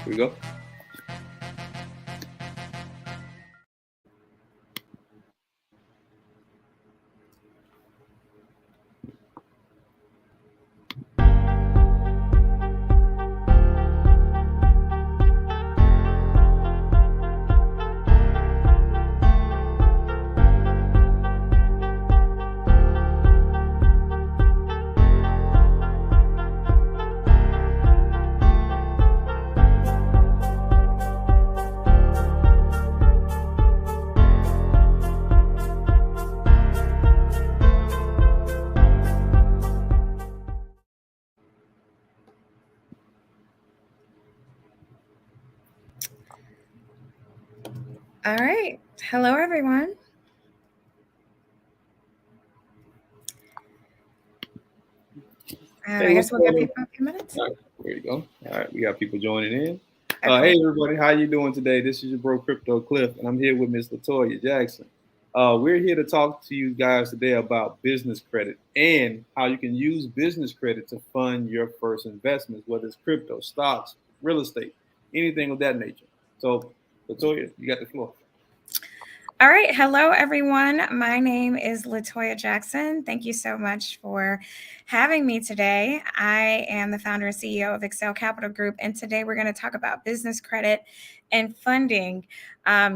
Here we go. All right. Hello, everyone. I guess we'll give people a few minutes. All right, there you go. All right, we got people joining in. Hey, everybody. How you doing today? This is your bro, Crypto Cliff, and I'm here with Miss Latoya Jackson. We're here to talk to you guys today about business credit and how you can use business credit to fund your first investments, whether it's crypto, stocks, real estate, anything of that nature. So, Latoya, you got the floor. All right. Hello, everyone. My name is Latoya Jackson. Thank you so much for having me today. I am the founder and CEO of Excel Capital Group, and today we're going to talk about business credit and funding.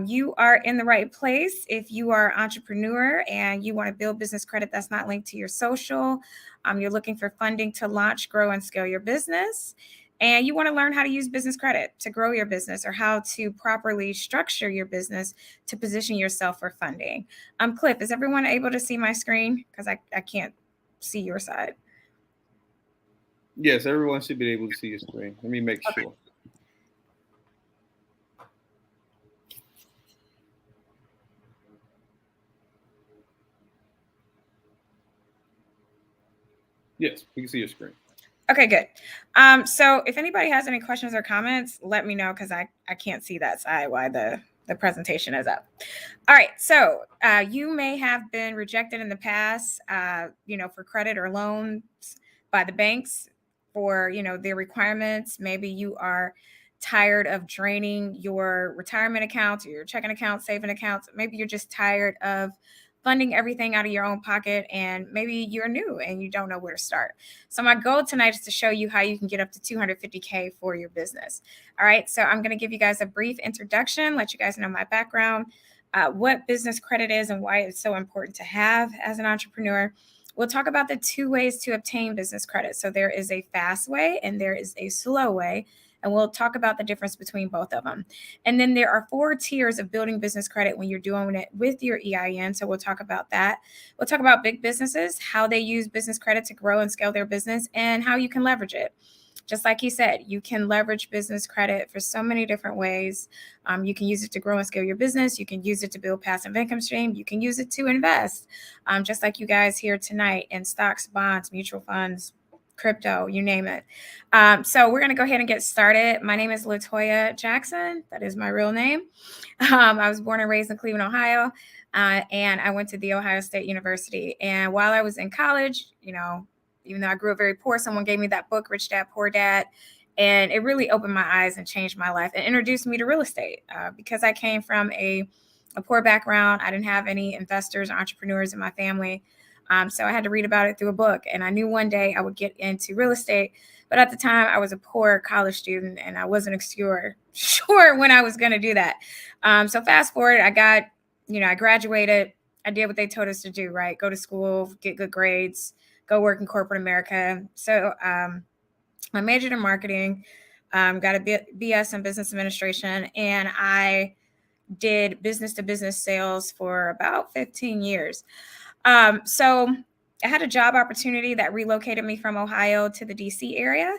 You are in the right place if you are an entrepreneur and you want to build business credit that's not linked to your social. You're looking for funding to launch, grow, and scale your business. And you want to learn how to use business credit to grow your business or how to properly structure your business to position yourself for funding. Cliff, is everyone able to see my screen? Because I can't see your side. Yes, everyone should be able to see your screen. Let me make sure. Yes, we can see your screen. Okay, good. So if anybody has any questions or comments, let me know because I can't see that side while the presentation is up. All right. So you may have been rejected in the past, for credit or loans by the banks for, their requirements. Maybe you are tired of draining your retirement accounts or your checking accounts, saving accounts. Maybe you're just tired of funding everything out of your own pocket, and maybe you're new and you don't know where to start. So my goal tonight is to show you how you can get up to $250K for your business. All right, so I'm going to give you guys a brief introduction, let you guys know my background, what business credit is and why it's so important to have as an entrepreneur. We'll talk about the two ways to obtain business credit. So there is a fast way and there is a slow way. And we'll talk about the difference between both of them. And then there are 4 tiers of building business credit when you're doing it with your EIN. So we'll talk about that. We'll talk about big businesses, how they use business credit to grow and scale their business, and how you can leverage it. Just like he said, you can leverage business credit for so many different ways. You can use it to grow and scale your business. You can use it to build passive income stream. You can use it to invest, just like you guys here tonight, in stocks, bonds, mutual funds, crypto, you name it. So we're going to go ahead and get started. My name is Latoya Jackson. That is my real name. I was born and raised in Cleveland, Ohio, and I went to The Ohio State University. And while I was in college, even though I grew up very poor, someone gave me that book, Rich Dad, Poor Dad. And it really opened my eyes and changed my life and introduced me to real estate because I came from a poor background. I didn't have any investors or entrepreneurs in my family. So I had to read about it through a book. And I knew one day I would get into real estate. But at the time, I was a poor college student and I wasn't sure when I was going to do that. So fast forward, I graduated. I did what they told us to do, right? Go to school, get good grades, go work in corporate America. So I majored in marketing, got a BS in business administration, and I did business to business sales for about 15 years. So I had a job opportunity that relocated me from Ohio to the DC area.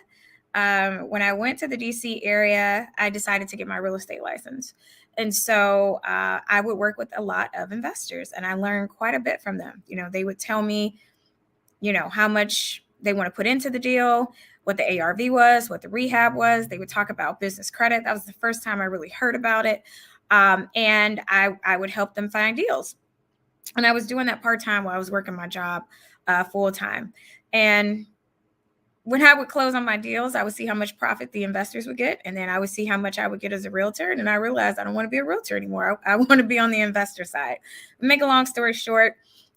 When I went to the DC area, I decided to get my real estate license. And so I would work with a lot of investors and I learned quite a bit from them. They would tell me, how much they want to put into the deal, what the ARV was, what the rehab was. They would talk about business credit. That was the first time I really heard about it. And I would help them find deals. And I was doing that part-time while I was working my job full-time. And when I would close on my deals, I would see how much profit the investors would get, and then I would see how much I would get as a realtor. And then I realized I don't want to be a realtor anymore. I want to be on the investor side. Make a long story short,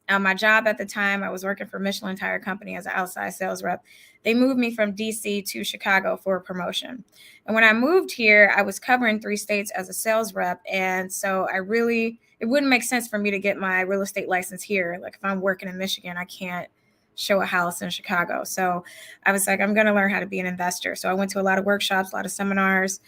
my job at the time, I was working for Michelin Tire Company as an outside sales rep. They moved me from DC to Chicago for a promotion. And when I moved here, I was covering 3 states as a sales rep. And so it wouldn't make sense for me to get my real estate license here. Like if I'm working in Michigan, I can't show a house in Chicago. So I was like, I'm going to learn how to be an investor. So I went to a lot of workshops, a lot of seminars,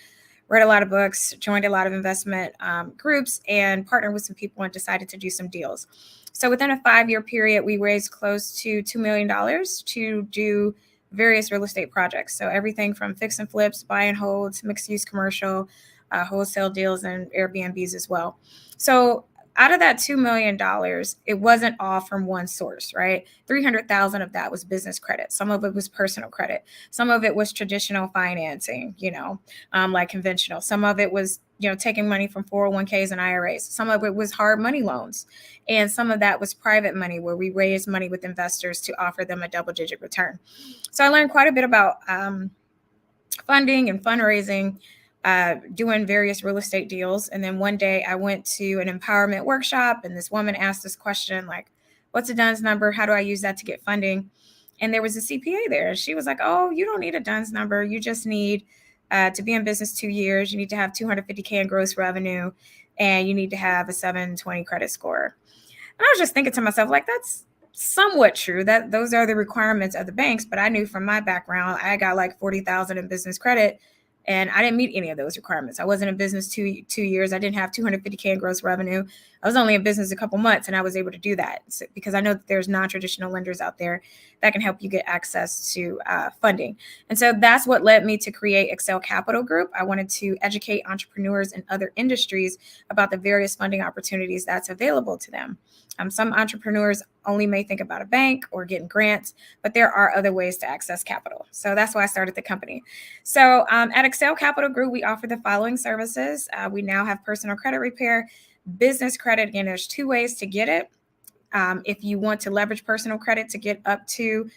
read a lot of books, joined a lot of investment groups, and partnered with some people and decided to do some deals. So within a 5-year period, we raised close to $2 million to do various real estate projects. So everything from fix and flips, buy and holds, mixed use commercial, wholesale deals, and Airbnbs as well. So out of that $2 million, it wasn't all from one source, right? 300,000 of that was business credit. Some of it was personal credit. Some of it was traditional financing, like conventional. Some of it was, taking money from 401ks and IRAs. Some of it was hard money loans. And some of that was private money where we raised money with investors to offer them a double-digit return. So I learned quite a bit about funding and fundraising, doing various real estate deals. And then one day I went to an empowerment workshop, and this woman asked this question, like, what's a DUNS number? How do I use that to get funding? And there was a CPA there. And she was like, oh, you don't need a DUNS number. You just need to be in business 2 years. You need to have $250K in gross revenue, and you need to have a 720 credit score. And I was just thinking to myself, like, that's somewhat true, that those are the requirements of the banks. But I knew from my background, I got like 40,000 in business credit, and I didn't meet any of those requirements. I wasn't in business two years. I didn't have 250K in gross revenue. I was only in business a couple months, and I was able to do that because I know that there's non-traditional lenders out there that can help you get access to funding. And so that's what led me to create Excel Capital Group. I wanted to educate entrepreneurs in other industries about the various funding opportunities that's available to them. Some entrepreneurs only may think about a bank or getting grants, but there are other ways to access capital. So that's why I started the company. So at Excel Capital Group, we offer the following services. We now have personal credit repair, business credit. Again, there's 2 ways to get it. If you want to leverage personal credit to get up to,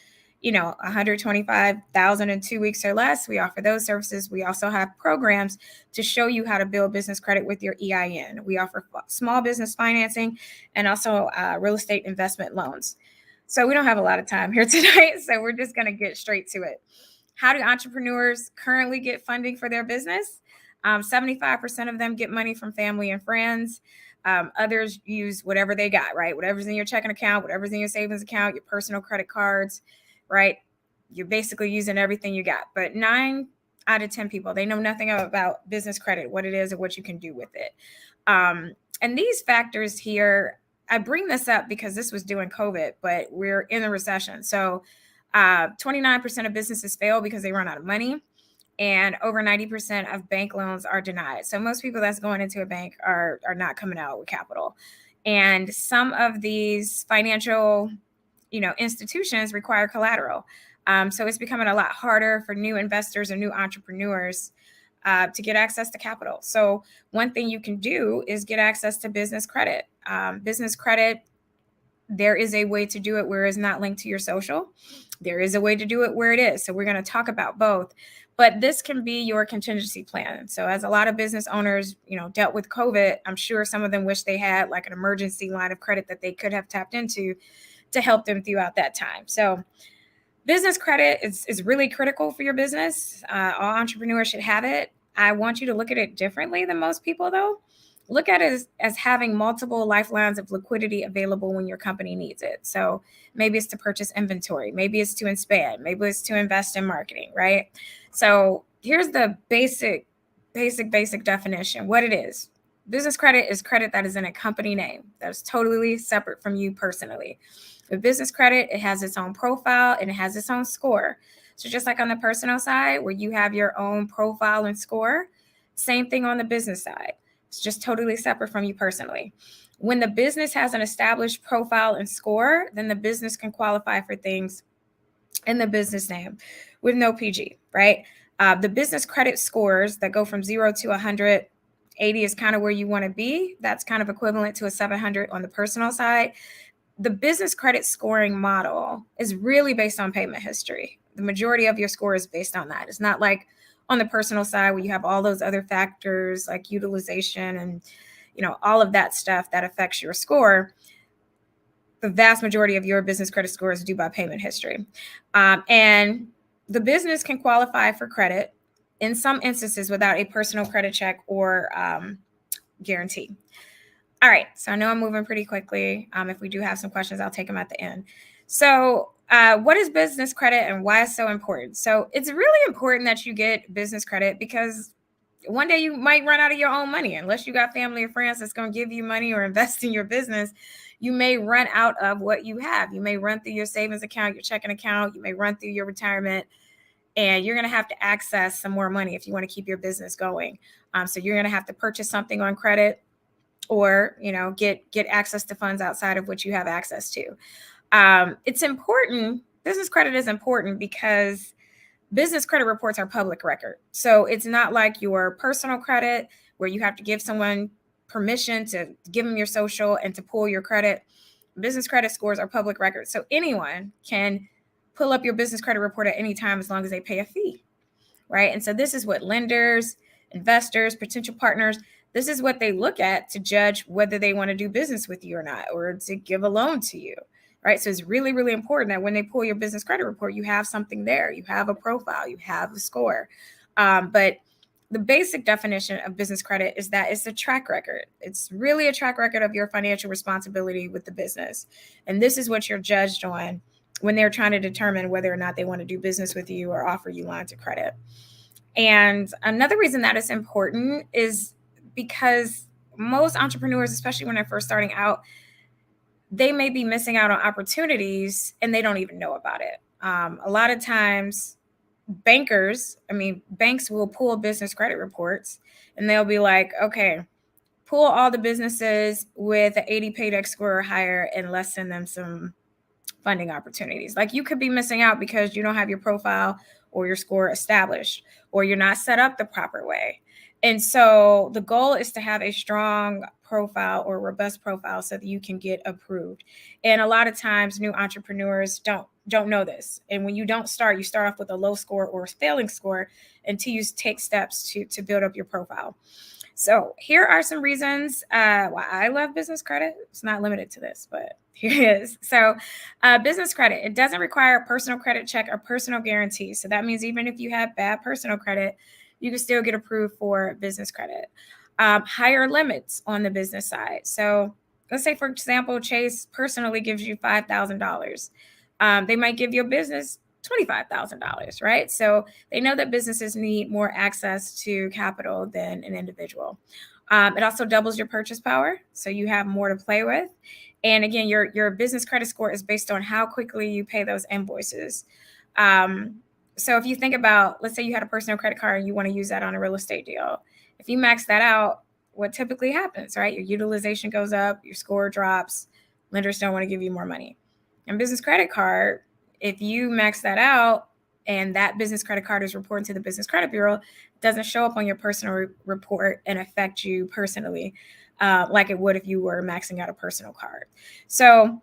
$125,000 in 2 weeks or less, we offer those services. We also have programs to show you how to build business credit with your EIN. We offer small business financing and also real estate investment loans. So we don't have a lot of time here tonight, so we're just going to get straight to it. How do entrepreneurs currently get funding for their business? 75% of them get money from family and friends. Others use whatever they got, right? Whatever's in your checking account, whatever's in your savings account, your personal credit cards, right? You're basically using everything you got. But 9 out of 10 people, they know nothing about business credit, what it is, or what you can do with it. And these factors here, I bring this up because this was during COVID, but we're in a recession. So 29% of businesses fail because they run out of money, and over 90% of bank loans are denied. So most people that's going into a bank are not coming out with capital. And some of these financial, institutions require collateral. So it's becoming a lot harder for new investors or new entrepreneurs to get access to capital. So one thing you can do is get access to business credit. Business credit, there is a way to do it where it's not linked to your social. There is a way to do it where it is. So we're going to talk about both. But this can be your contingency plan. So as a lot of business owners, dealt with COVID, I'm sure some of them wish they had like an emergency line of credit that they could have tapped into to help them throughout that time. So business credit is really critical for your business. All entrepreneurs should have it. I want you to look at it differently than most people, though. Look at it as having multiple lifelines of liquidity available when your company needs it. So maybe it's to purchase inventory. Maybe it's to expand. Maybe it's to invest in marketing, right? So here's the basic definition, what it is. Business credit is credit that is in a company name that is totally separate from you personally. With business credit, it has its own profile and it has its own score. So just like on the personal side where you have your own profile and score, same thing on the business side. It's just totally separate from you personally. When the business has an established profile and score, then the business can qualify for things in the business name with no PG, right? The business credit scores that go from 0 to 100, 80 is kind of where you want to be. That's kind of equivalent to a 700 on the personal side. The business credit scoring model is really based on payment history. the majority of your score is based on that. It's not like on the personal side where you have all those other factors like utilization and, all of that stuff that affects your score. The vast majority of your business credit score is due by payment history. And the business can qualify for credit in some instances without a personal credit check or guarantee. All right, so I know I'm moving pretty quickly. If we do have some questions, I'll take them at the end. So what is business credit and why it's so important? So it's really important that you get business credit because one day you might run out of your own money. Unless you got family or friends that's going to give you money or invest in your business, you may run out of what you have. You may run through your savings account, your checking account, you may run through your retirement, and you're going to have to access some more money if you want to keep your business going. So you're going to have to purchase something on credit or, get access to funds outside of what you have access to. It's important. Business credit is important because business credit reports are public record. So it's not like your personal credit where you have to give someone permission to give them your social and to pull your credit. Business credit scores are public record. So anyone can pull up your business credit report at any time as long as they pay a fee, right? And so this is what lenders, investors, potential partners, this is what they look at to judge whether they want to do business with you or not, or to give a loan to you, right? So it's really, really important that when they pull your business credit report, you have something there. You have a profile, you have a score. But the basic definition of business credit is that it's a track record. It's really a track record of your financial responsibility with the business. And this is what you're judged on when they're trying to determine whether or not they want to do business with you or offer you lines of credit. And another reason that it's important is because most entrepreneurs, especially when they're first starting out, they may be missing out on opportunities and they don't even know about it. A lot of times banks will pull business credit reports and they'll be like, okay, pull all the businesses with an 80 paydex score or higher and let's send them some funding opportunities. Like you could be missing out because you don't have your profile or your score established or you're not set up the proper way. And so the goal is to have a strong profile or robust profile so that you can get approved. And a lot of times new entrepreneurs don't know this. And when you start off with a low score or a failing score until you take steps to build up your profile. So here are some reasons why I love business credit. It's not limited to this, but here it is. So business credit, it doesn't require a personal credit check or personal guarantee. So that means even if you have bad personal credit, you can still get approved for business credit. Higher limits on the business side. So let's say, for example, Chase personally gives you $5,000. They might give your business $25,000, right? So they know that businesses need more access to capital than an individual. It also doubles your purchase power, so you have more to play with. And again, your business credit score is based on how quickly you pay those invoices. So if you think about, let's say you had a personal credit card and you want to use that on a real estate deal. If you max that out, what typically happens, right? Your utilization goes up, your score drops, lenders don't want to give you more money. And business credit card, if you max that out and that business credit card is reported to the Business Credit Bureau, it doesn't show up on your personal report and affect you personally like it would if you were maxing out a personal card. So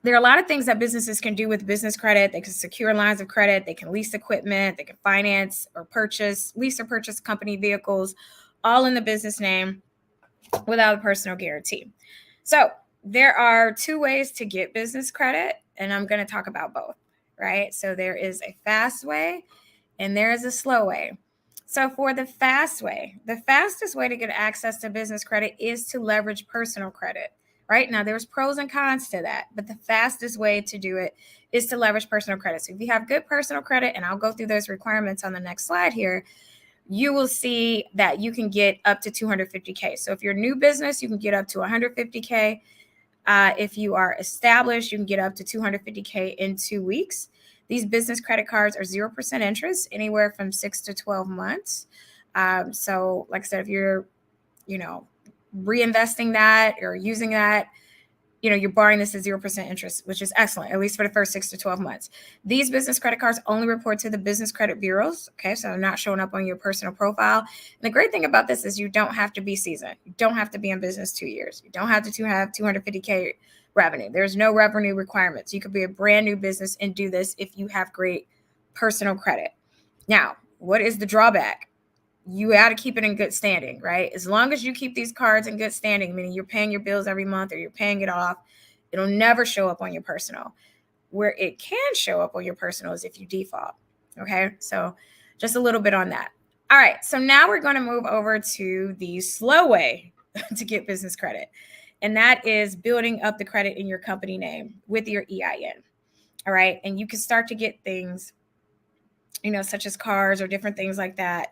there are a lot of things that businesses can do with business credit. They can secure lines of credit. They can lease equipment. They can finance or lease or purchase company vehicles, all in the business name without a personal guarantee. So there are two ways to get business credit, and I'm going to talk about both, right? So there is a fast way and there is a slow way. So for the fast way, the fastest way to get access to business credit is to leverage personal credit. Right now, there's pros and cons to that, but the fastest way to do it is to leverage personal credit. So if you have good personal credit, and I'll go through those requirements on the next slide here, you will see that you can get up to $250K. So if you're a new business, you can get up to $150K. If you are established, you can get up to $250K in 2 weeks. These business credit cards are 0% interest, anywhere from 6 to 12 months. So like I said, if you're, reinvesting that or using that, you're borrowing this at 0% interest, which is excellent, at least for the first 6 to 12 months. These business credit cards only report to the business credit bureaus. Okay. So they're not showing up on your personal profile. And the great thing about this is you don't have to be seasoned. You don't have to be in business 2 years. You don't have to have 250K revenue. There's no revenue requirements. You could be a brand new business and do this if you have great personal credit. Now, what is the drawback? You got to keep it in good standing, right? As long as you keep these cards in good standing, meaning you're paying your bills every month or you're paying it off, it'll never show up on your personal. Where it can show up on your personal is if you default. Okay, so just a little bit on that. All right, so now we're going to move over to the slow way to get business credit, and that is building up the credit in your company name with your EIN. All right, and you can start to get things, such as cars or different things like that,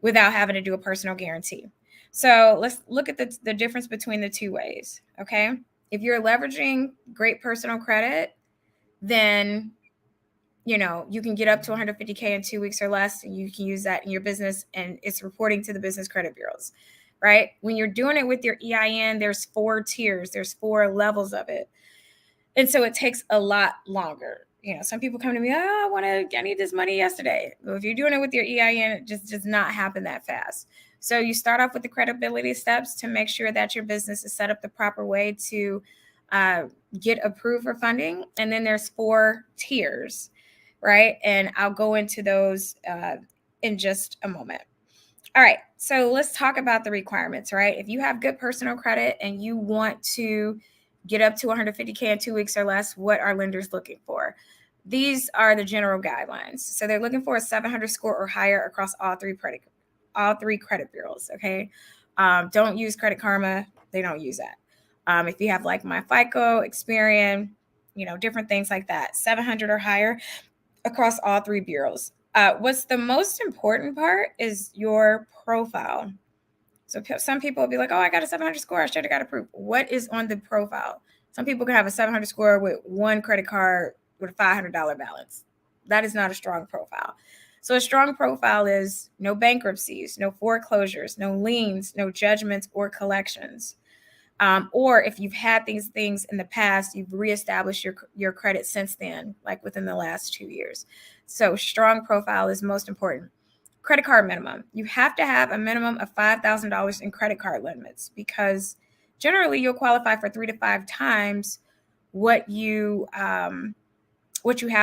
without having to do a personal guarantee. So let's look at the difference between the two ways, okay? If you're leveraging great personal credit, then, you can get up to 150K in 2 weeks or less, and you can use that in your business, and it's reporting to the business credit bureaus, right? When you're doing it with your EIN, there's 4 tiers, there's 4 levels of it. And so it takes a lot longer. Some people come to me, I need this money yesterday. Well, if you're doing it with your EIN, it just does not happen that fast. So you start off with the credibility steps to make sure that your business is set up the proper way to get approved for funding. And then there's 4 tiers, right? And I'll go into those in just a moment. All right, so let's talk about the requirements, right? If you have good personal credit and you want to get up to 150K in 2 weeks or less, what are lenders looking for? These are the general guidelines. So they're looking for a 700 score or higher across all three credit bureaus, okay? Don't use Credit Karma. They don't use that. If you have like MyFICO, Experian, different things like that, 700 or higher across all 3 bureaus. What's the most important part is your profile. So some people will be like, I got a 700 score. I should have got approved. What is on the profile? Some people can have a 700 score with 1 credit card with a $500 balance. That is not a strong profile. So a strong profile is no bankruptcies, no foreclosures, no liens, no judgments or collections. Or if you've had these things in the past, you've reestablished your credit since then, like within the last 2 years. So strong profile is most important. Credit card minimum. You have to have a minimum of $5,000 in credit card limits, because generally you'll qualify for 3 to 5 times what you have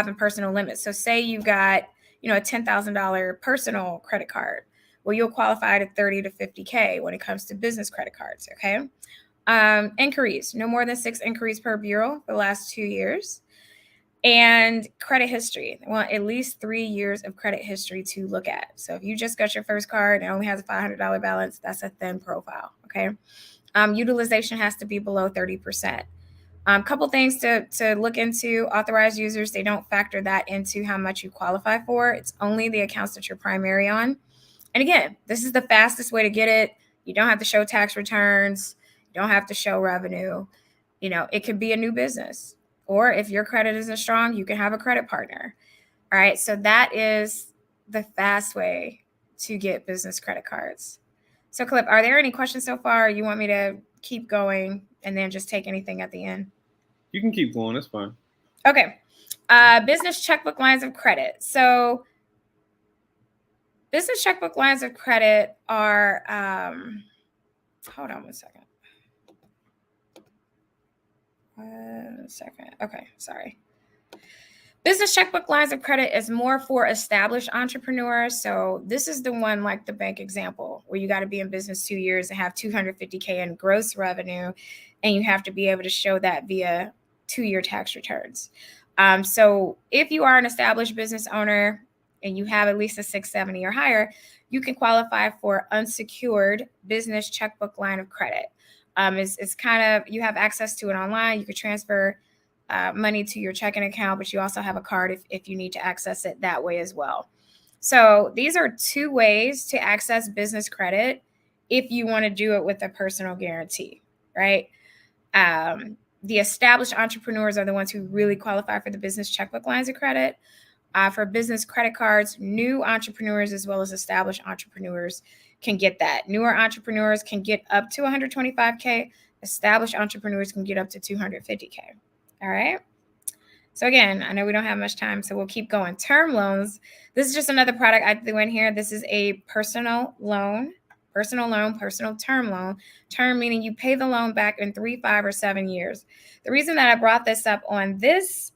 in personal limits. So say you've got, a $10,000 personal credit card. Well, you'll qualify to 30 to 50K when it comes to business credit cards. Okay. Inquiries, no more than 6 inquiries per bureau for the last 2 years. And credit history, they want at least 3 years of credit history to look at. So if you just got your first card and only has a $500 balance, that's a thin profile, okay? Utilization has to be below 30%. Couple things to look into. Authorized users, they don't factor that into how much you qualify for. It's only the accounts that you're primary on. And again, this is the fastest way to get it. You don't have to show tax returns. You don't have to show revenue. It could be a new business. Or if your credit isn't strong, you can have a credit partner. All right. So that is the fast way to get business credit cards. So Clip, are there any questions so far? Or you want me to keep going and then just take anything at the end? You can keep going. That's fine. Okay. Business checkbook lines of credit. So business checkbook lines of credit are, hold on one second. Okay, sorry. Business checkbook lines of credit is more for established entrepreneurs. So this is the one like the bank example where you got to be in business 2 years and have 250K in gross revenue, and you have to be able to show that via 2-year tax returns. So if you are an established business owner and you have at least a 670 or higher, you can qualify for unsecured business checkbook line of credit. It's kind of, you have access to it online. You can transfer money to your checking account, but you also have a card if you need to access it that way as well. So these are 2 ways to access business credit if you want to do it with a personal guarantee, right? The established entrepreneurs are the ones who really qualify for the business checkbook lines of credit. For business credit cards, new entrepreneurs as well as established entrepreneurs can get that. Newer entrepreneurs can get up to 125K. Established entrepreneurs can get up to 250K. All right. So again, I know we don't have much time, so we'll keep going. Term loans. This is just another product I threw in here. This is a personal term loan. Term meaning you pay the loan back in 3, 5, or 7 years. The reason that I brought this up on this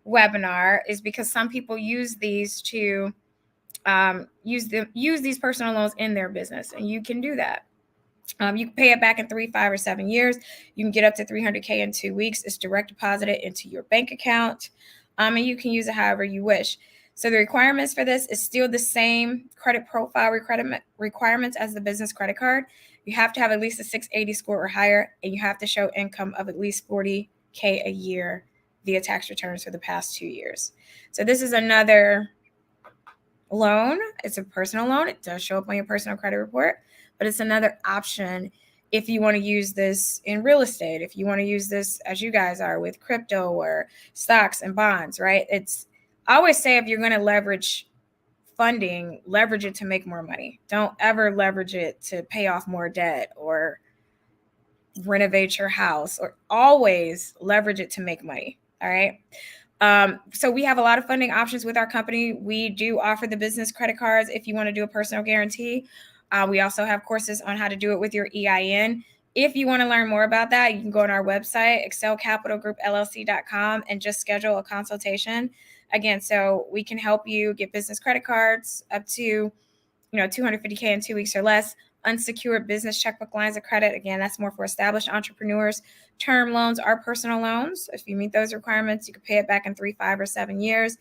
webinar is because some people use these to use these personal loans in their business, and you can do that. You can pay it back in 3, 5, or 7 years. You can get up to $300K in 2 weeks. It's direct deposited into your bank account, and you can use it however you wish. So the requirements for this is still the same credit profile requirements as the business credit card. You have to have at least a 680 score or higher, and you have to show income of at least $40K a year via tax returns for the past 2 years. So this is another loan. It's a personal loan. It does show up on your personal credit report, but it's another option if you want to use this in real estate, if you want to use this as you guys are with crypto or stocks and bonds, right? I always say if you're going to leverage funding, leverage it to make more money. Don't ever leverage it to pay off more debt or renovate your house, or always leverage it to make money. All right. So we have a lot of funding options with our company. We do offer the business credit cards if you want to do a personal guarantee. We also have courses on how to do it with your EIN. If you want to learn more about that, you can go on our website, excelcapitalgroupllc.com, and just schedule a consultation. Again, so we can help you get business credit cards up to, $250K in 2 weeks or less. Unsecured business checkbook lines of credit. Again, that's more for established entrepreneurs. Term loans are personal loans. If you meet those requirements, you can pay it back in 3, 5, or 7 years.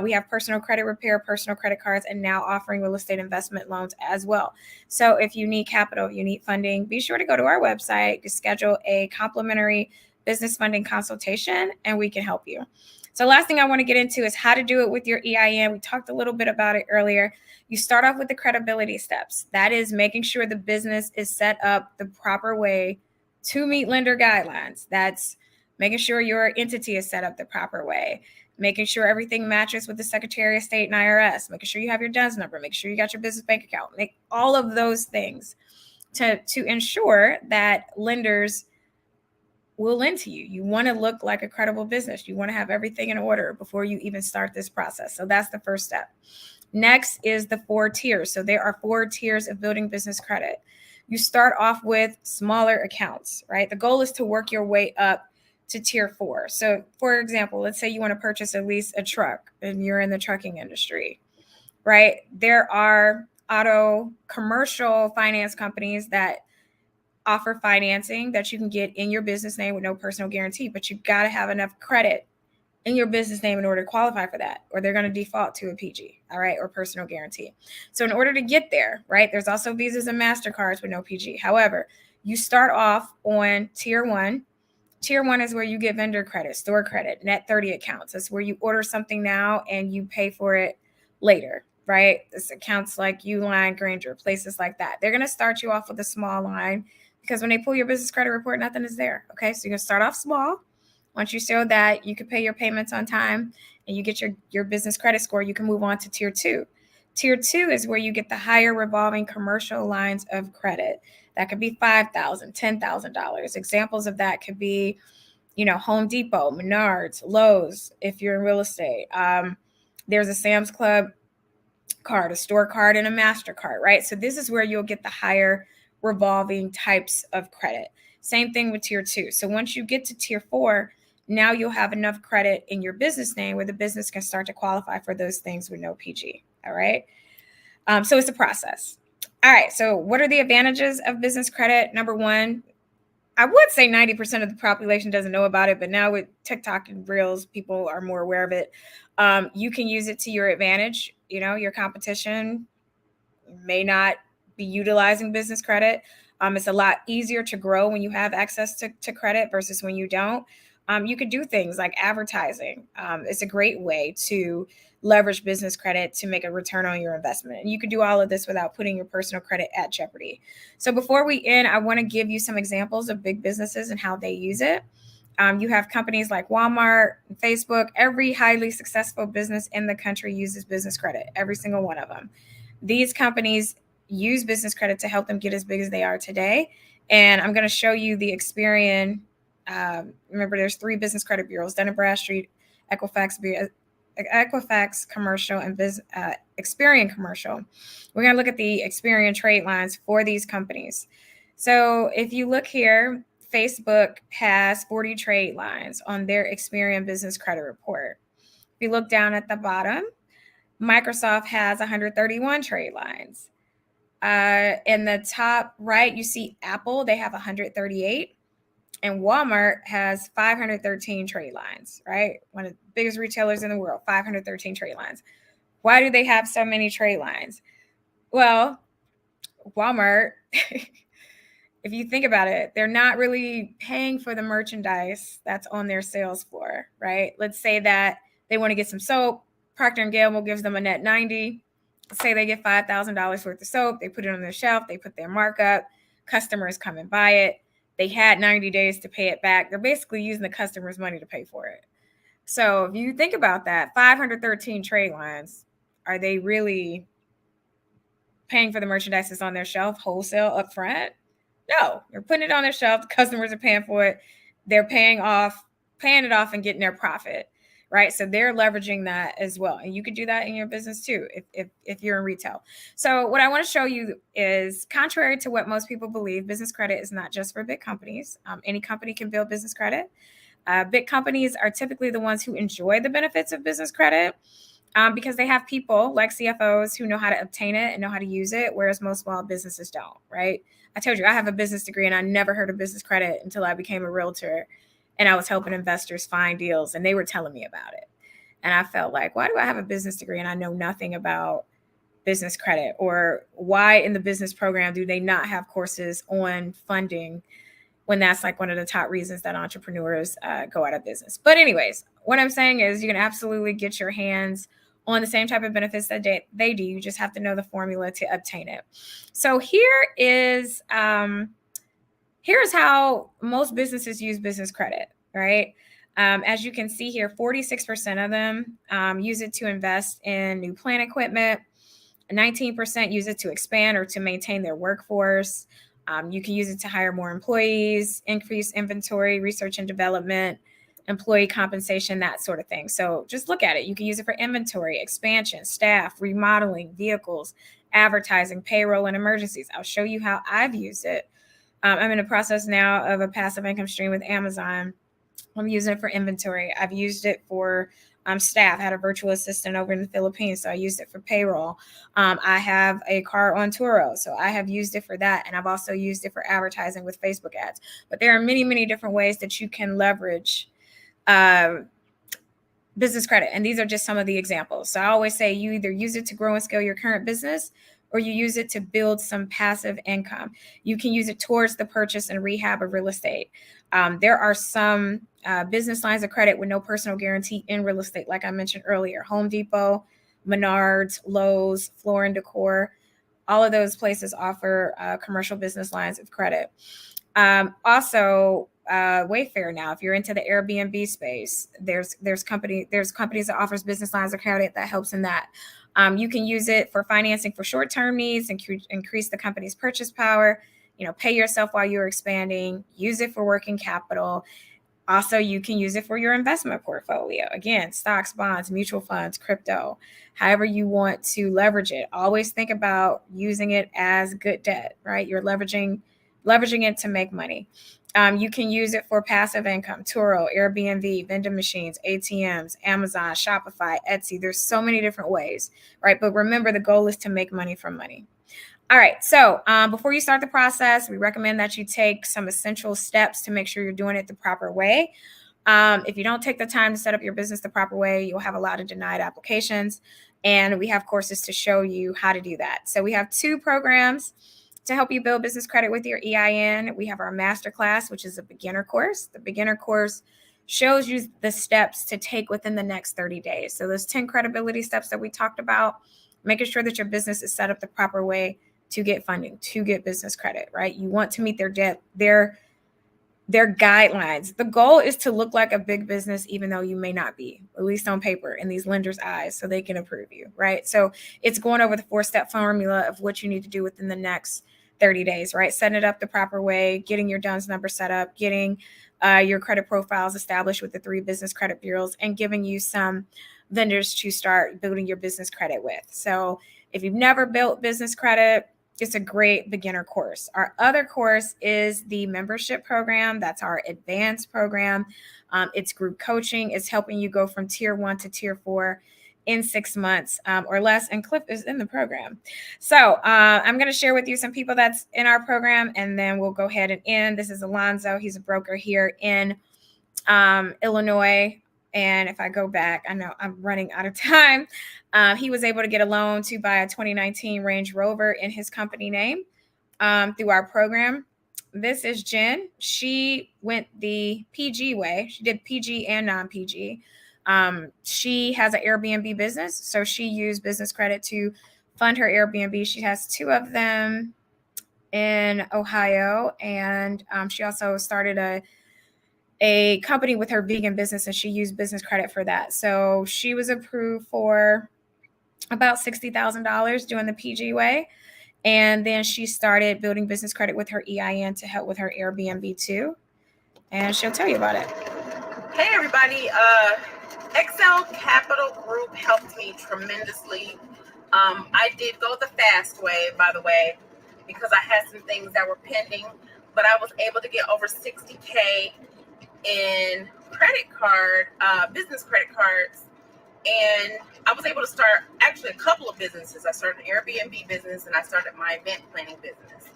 We have personal credit repair, personal credit cards, and now offering real estate investment loans as well. So if you need capital, if you need funding, be sure to go to our website to schedule a complimentary business funding consultation, and we can help you. So last thing I want to get into is how to do it with your EIN. We talked a little bit about it earlier. You start off with the credibility steps. That is making sure the business is set up the proper way to meet lender guidelines. That's making sure your entity is set up the proper way, making sure everything matches with the Secretary of State and IRS, making sure you have your DUNS number, make sure you got your business bank account, make all of those things to ensure that lenders will lend to you. You want to look like a credible business. You want to have everything in order before you even start this process. So that's the first step. Next is the 4 tiers. So there are 4 tiers of building business credit. You start off with smaller accounts, right? The goal is to work your way up to tier 4. So for example, let's say you want to purchase at least a truck and you're in the trucking industry, right? There are auto commercial finance companies that offer financing that you can get in your business name with no personal guarantee, but you've got to have enough credit in your business name in order to qualify for that, or they're going to default to a PG, all right, or personal guarantee. So in order to get there, right, there's also Visas and MasterCards with no PG. However, you start off on tier 1. Tier 1 is where you get vendor credit, store credit, net 30 accounts. That's where you order something now and you pay for it later, right? This accounts like Uline, Granger, places like that. They're going to start you off with a small line because when they pull your business credit report, nothing is there. Okay, so you're going to start off small. Once you show that you can pay your payments on time and you get your business credit score, you can move on to tier 2. Tier 2 is where you get the higher revolving commercial lines of credit. That could be $5,000, $10,000. Examples of that could be, Home Depot, Menards, Lowe's, if you're in real estate. There's a Sam's Club card, a store card, and a MasterCard, right? So this is where you'll get the higher revolving types of credit. Same thing with tier 2. So once you get to tier 4, now you'll have enough credit in your business name where the business can start to qualify for those things with no PG. All right. So it's a process. All right. So what are the advantages of business credit? Number 1, I would say 90% of the population doesn't know about it, but now with TikTok and Reels, people are more aware of it. You can use it to your advantage. Your competition may not be utilizing business credit. It's a lot easier to grow when you have access to credit versus when you don't. You could do things like advertising. It's a great way to leverage business credit to make a return on your investment. And you could do all of this without putting your personal credit at jeopardy. So before we end, I want to give you some examples of big businesses and how they use it. You have companies like Walmart, Facebook. Every highly successful business in the country uses business credit, every single one of them. These companies use business credit to help them get as big as they are today. And I'm going to show you the Experian. Remember, there's 3 business credit bureaus: Dun & Bradstreet, Equifax Commercial, and Experian Commercial. We're going to look at the Experian trade lines for these companies. So if you look here, Facebook has 40 trade lines on their Experian business credit report. If you look down at the bottom, Microsoft has 131 trade lines. In the top right, you see Apple, they have 138. And Walmart has 513 trade lines, right? One of the biggest retailers in the world, 513 trade lines. Why do they have so many trade lines? Well, Walmart, if you think about it, they're not really paying for the merchandise that's on their sales floor, right? Let's say that they want to get some soap. Procter & Gamble gives them a net 90. Let's say they get $5,000 worth of soap. They put it on their shelf. They put their markup. Customers come and buy it. They had 90 days to pay it back. They're basically using the customer's money to pay for it. So if you think about that, 513 trade lines, are they really paying for the merchandise that's on their shelf wholesale up front? No, they're putting it on their shelf. The customers are paying for it. They're paying it off and getting their profit, right? So they're leveraging that as well. And you could do that in your business too, if you're in retail. So what I want to show you is, contrary to what most people believe, business credit is not just for big companies. Any company can build business credit. Big companies are typically the ones who enjoy the benefits of business credit because they have people like CFOs who know how to obtain it and know how to use it, whereas most small businesses don't, right? I told you I have a business degree and I never heard of business credit until I became a realtor and I was helping investors find deals and they were telling me about it. And I felt like, why do I have a business degree and I know nothing about business credit? Or why in the business program do they not have courses on funding when that's like one of the top reasons that entrepreneurs go out of business? But anyways, what I'm saying is you can absolutely get your hands on the same type of benefits that they do. You just have to know the formula to obtain it. So here's how most businesses use business credit, right? As you can see here, 46% of them use it to invest in new plant equipment. 19% use it to expand or to maintain their workforce. You can use it to hire more employees, increase inventory, research and development, employee compensation, that sort of thing. So just look at it. You can use it for inventory, expansion, staff, remodeling, vehicles, advertising, payroll, and emergencies. I'll show you how I've used it. I'm in the process now of a passive income stream with Amazon. I'm using it for inventory. I've used it for staff. I had a virtual assistant over in the Philippines, so I used it for payroll. I have a car on Turo, so I have used it for that. And I've also used it for advertising with Facebook ads. But there are many, many different ways that you can leverage business credit. And these are just some of the examples. So I always say you either use it to grow and scale your current business, or you use it to build some passive income. You can use it towards the purchase and rehab of real estate. There are some business lines of credit with no personal guarantee in real estate, like I mentioned earlier. Home Depot, Menards, Lowe's, Floor & Decor, all of those places offer commercial business lines of credit. Also, Wayfair now, if you're into the Airbnb space, there's companies that offers business lines of credit that helps in that. You can use it for financing for short-term needs and increase the company's purchase power. Pay yourself while you're expanding. Use it for working capital. Also, you can use it for your investment portfolio. Again, stocks, bonds, mutual funds, crypto, however you want to leverage it. Always think about using it as good debt, right? You're leveraging it to make money. You can use it for passive income, Turo, Airbnb, vending machines, ATMs, Amazon, Shopify, Etsy. There's so many different ways, right? But remember, the goal is to make money from money. All right. So before you start the process, we recommend that you take some essential steps to make sure you're doing it the proper way. If you don't take the time to set up your business the proper way, you'll have a lot of denied applications. And we have courses to show you how to do that. So we have 2 programs to help you build business credit with your EIN. We have our masterclass, which is a beginner course. The beginner course shows you the steps to take within the next 30 days. So those 10 credibility steps that we talked about, making sure that your business is set up the proper way to get funding, to get business credit, right? You want to meet their debt, their guidelines. The goal is to look like a big business, even though you may not be, at least on paper, in these lenders' eyes, so they can approve you, right? So it's going over the 4-step formula of what you need to do within the next 30 days, right? Setting it up the proper way, getting your DUNS number set up, getting your credit profiles established with the 3 business credit bureaus, and giving you some vendors to start building your business credit with. So if you've never built business credit, it's a great beginner course. Our other course is the membership program. That's our advanced program. It's group coaching. It's helping you go from tier 1 to tier 4 in 6 months or less. And Cliff is in the program. So I'm going to share with you some people that's in our program, and then we'll go ahead and end. This is Alonzo. He's a broker here in Illinois. And if I go back, I know I'm running out of time. He was able to get a loan to buy a 2019 Range Rover in his company name through our program. This is Jen. She went the PG way. She did PG and non-PG. She has an Airbnb business, so she used business credit to fund her Airbnb. She has 2 of them in Ohio, and she also started a company with her vegan business, and she used business credit for that. So she was approved for about $60,000 doing the PG way. And then she started building business credit with her EIN to help with her Airbnb too. And she'll tell you about it. Hey everybody, Excel Capital Group helped me tremendously. I did go the fast way, by the way, because I had some things that were pending, but I was able to get over $60K in credit card, business credit cards. And I was able to start actually a couple of businesses. I started an Airbnb business and I started my event planning business.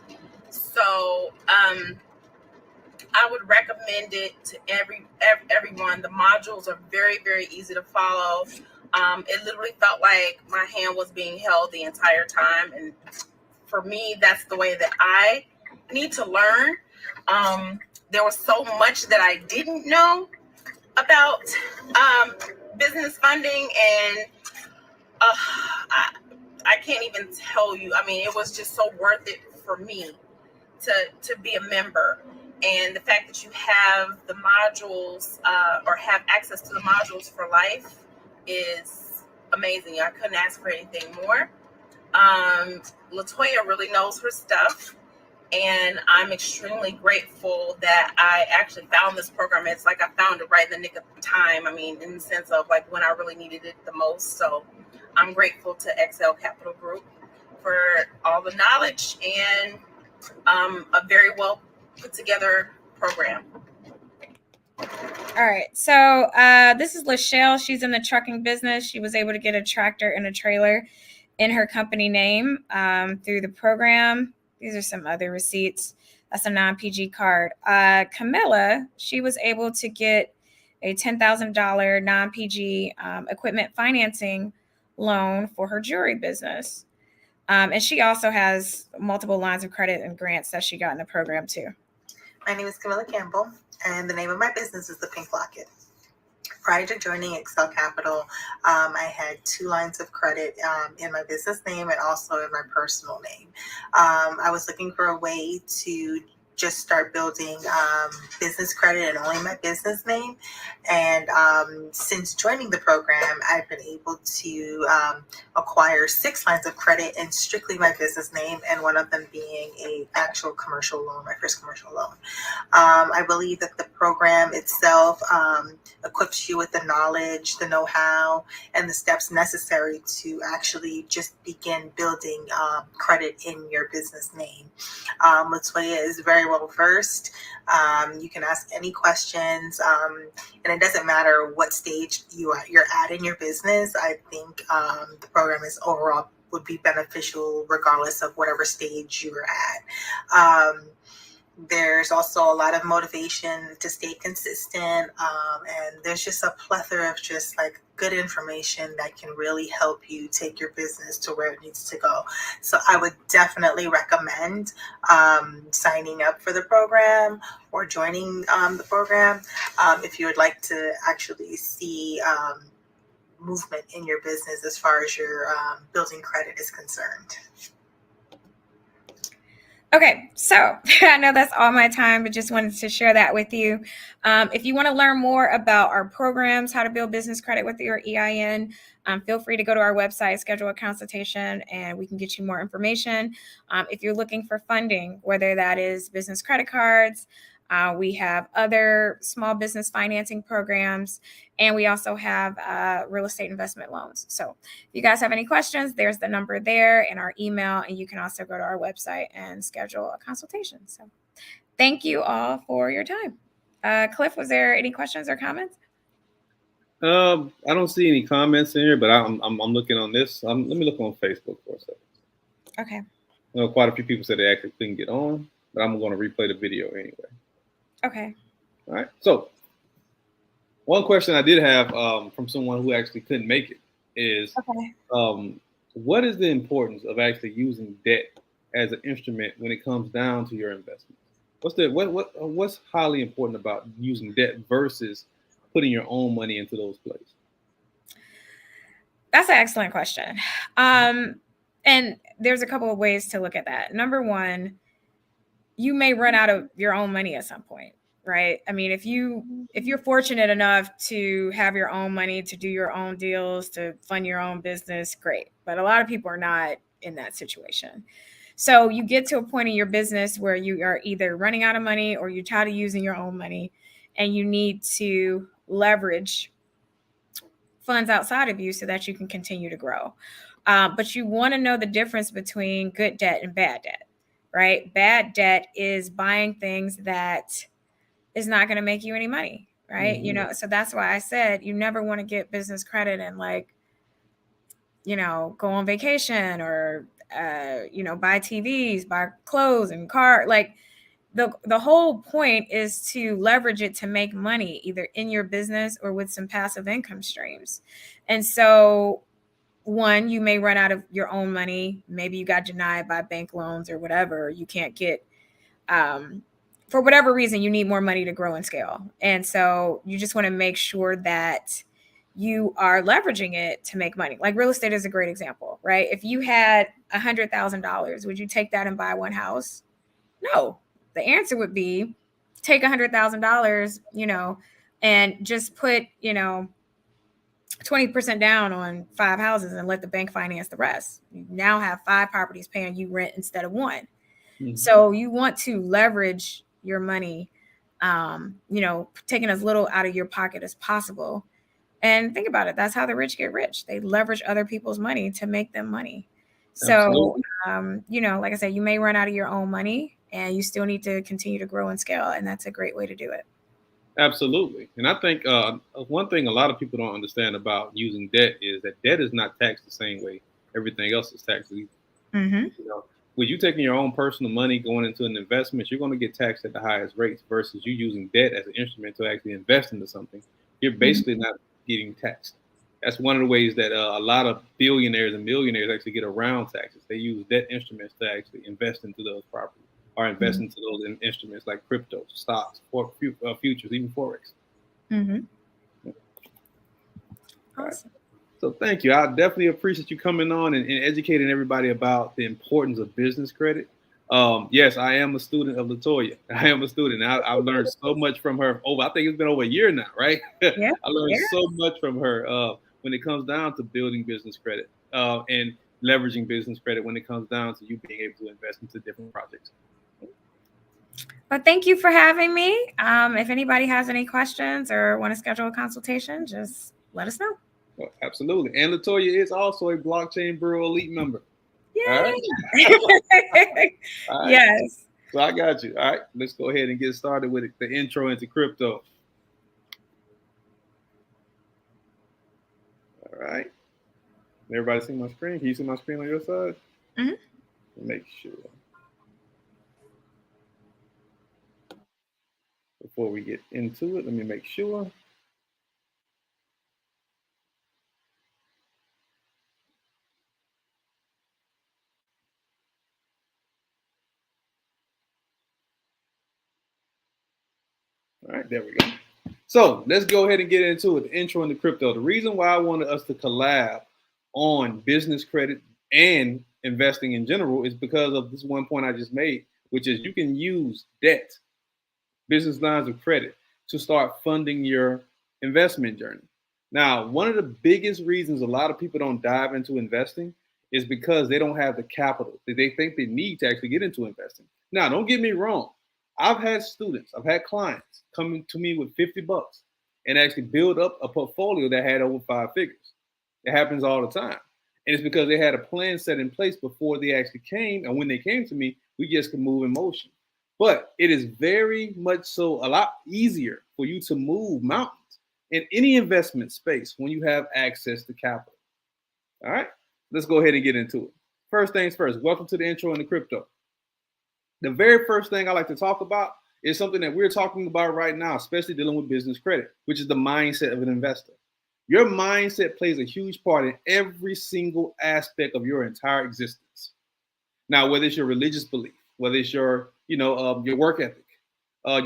So I would recommend it to everyone. The modules are very, very easy to follow. It literally felt like my hand was being held the entire time. And for me, that's the way that I need to learn. There was so much that I didn't know about business funding, and I can't even tell you. I mean, it was just so worth it for me to be a member. And the fact that you have the modules or have access to the modules for life is amazing. I couldn't ask for anything more. Latoya really knows her stuff. And I'm extremely grateful that I actually found this program. It's like I found it right in the nick of time. I mean, in the sense of like when I really needed it the most. So I'm grateful to Excel Capital Group for all the knowledge and a very well put together program. All right. So this is Lachelle. She's in the trucking business. She was able to get a tractor and a trailer in her company name through the program. These are some other receipts. That's a non-PG card. Camilla, she was able to get a $10,000 non-PG equipment financing loan for her jewelry business. And she also has multiple lines of credit and grants that she got in the program too. My name is Camilla Campbell, and the name of my business is The Pink Locket. Prior to joining Excel Capital, I had 2 lines of credit in my business name and also in my personal name. I was looking for a way to just start building business credit and only my business name. And since joining the program, I've been able to acquire 6 lines of credit in strictly my business name, and one of them being a actual commercial loan, my first commercial loan. I believe that the program itself equips you with the knowledge, the know-how, and the steps necessary to actually just begin building credit in your business name. Latoya is very well versed. You can ask any questions, and it doesn't matter what stage you're at in your business. I think the program is overall would be beneficial regardless of whatever stage you're at. There's also a lot of motivation to stay consistent, and there's just a plethora of just like good information that can really help you take your business to where it needs to go. So I would definitely recommend signing up for the program or joining the program if you would like to actually see movement in your business as far as your building credit is concerned. Okay, so I know that's all my time, but just wanted to share that with you. If you want to learn more about our programs, how to build business credit with your EIN, feel free to go to our website, schedule a consultation, and we can get you more information. If you're looking for funding, whether that is business credit cards, We have other small business financing programs, and we also have real estate investment loans. So if you guys have any questions, there's the number there and our email, and you can also go to our website and schedule a consultation. So thank you all for your time. Cliff, was there any questions or comments? I don't see any comments in here, but I'm looking on this. Let me look on Facebook for a second. Okay. I know quite a few people said they actually couldn't get on, but I'm going to replay the video anyway. Okay. All right. So one question I did have from someone who actually couldn't make it is, what is the importance of actually using debt as an instrument when it comes down to your investments? What's highly important about using debt versus putting your own money into those plays? That's an excellent question. And there's a couple of ways to look at that. Number one, you may run out of your own money at some point, right? I mean, if you're fortunate enough to have your own money to do your own deals, to fund your own business, great. But a lot of people are not in that situation. So you get to a point in your business where you are either running out of money or you're tired of using your own money, and you need to leverage funds outside of you so that you can continue to grow. But you want to know the difference between good debt and bad debt, right? Bad debt is buying things that is not going to make you any money, right? Mm-hmm. So that's why I said you never want to get business credit and go on vacation or, buy TVs, buy clothes and car. Like the whole point is to leverage it to make money either in your business or with some passive income streams. And so one, you may run out of your own money. Maybe you got denied by bank loans or whatever. You can't get, for whatever reason, you need more money to grow and scale. And so you just want to make sure that you are leveraging it to make money. Like real estate is a great example, right? If you had $100,000, would you take that and buy one house? No. The answer would be take $100,000, and just put, 20% down on 5 houses and let the bank finance the rest. You now have 5 properties paying you rent instead of 1. Mm-hmm. So you want to leverage your money, taking as little out of your pocket as possible. And think about it. That's how the rich get rich. They leverage other people's money to make them money. So, like I said, you may run out of your own money and you still need to continue to grow and scale. And that's a great way to do it. Absolutely. And I think one thing a lot of people don't understand about using debt is that debt is not taxed the same way everything else is taxed. Mm-hmm. When you taking your own personal money going into an investment, you're going to get taxed at the highest rates versus you using debt as an instrument to actually invest into something. You're basically not getting taxed. That's one of the ways that a lot of billionaires and millionaires actually get around taxes. They use debt instruments to actually invest into those properties or invest into those instruments like crypto, stocks, or futures, even Forex. Mm-hmm. Yeah. Awesome. So thank you. I definitely appreciate you coming on and educating everybody about the importance of business credit. Yes, I am a student of LaToya. I am a student. I've learned so much from her. I think it's been over a year now, right? Yeah. I learned so much from her when it comes down to building business credit and leveraging business credit when it comes down to you being able to invest into different projects. Well, thank you for having me. If anybody has any questions or want to schedule a consultation, just let us know. Well, absolutely. And LaToya is also a Blockchain Bureau Elite member. Yay. All right. All right. Yes. So I got you. All right. Let's go ahead and get started with the intro into crypto. All right. Everybody see my screen? Can you see my screen on your side? Mm-hmm. Make sure. Before we get into it, let me make sure. All right, there we go. So let's go ahead and get into it. The intro into crypto. The reason why I wanted us to collab on business credit and investing in general is because of this one point I just made, which is you can use debt, business lines of credit, to start funding your investment journey. Now, one of the biggest reasons a lot of people don't dive into investing is because they don't have the capital that they think they need to actually get into investing. Now, don't get me wrong. I've had students, I've had clients coming to me with $50 and actually build up a portfolio that had over 5 figures. It happens all the time. And it's because they had a plan set in place before they actually came. And when they came to me, we just could move in motion. But it is very much so a lot easier for you to move mountains in any investment space when you have access to capital. All right, let's go ahead and get into it. First things first, welcome to the intro into crypto. The very first thing I like to talk about is something that we're talking about right now, especially dealing with business credit, which is the mindset of an investor. Your mindset plays a huge part in every single aspect of your entire existence. Now, whether it's your religious belief, whether it's your, your work ethic,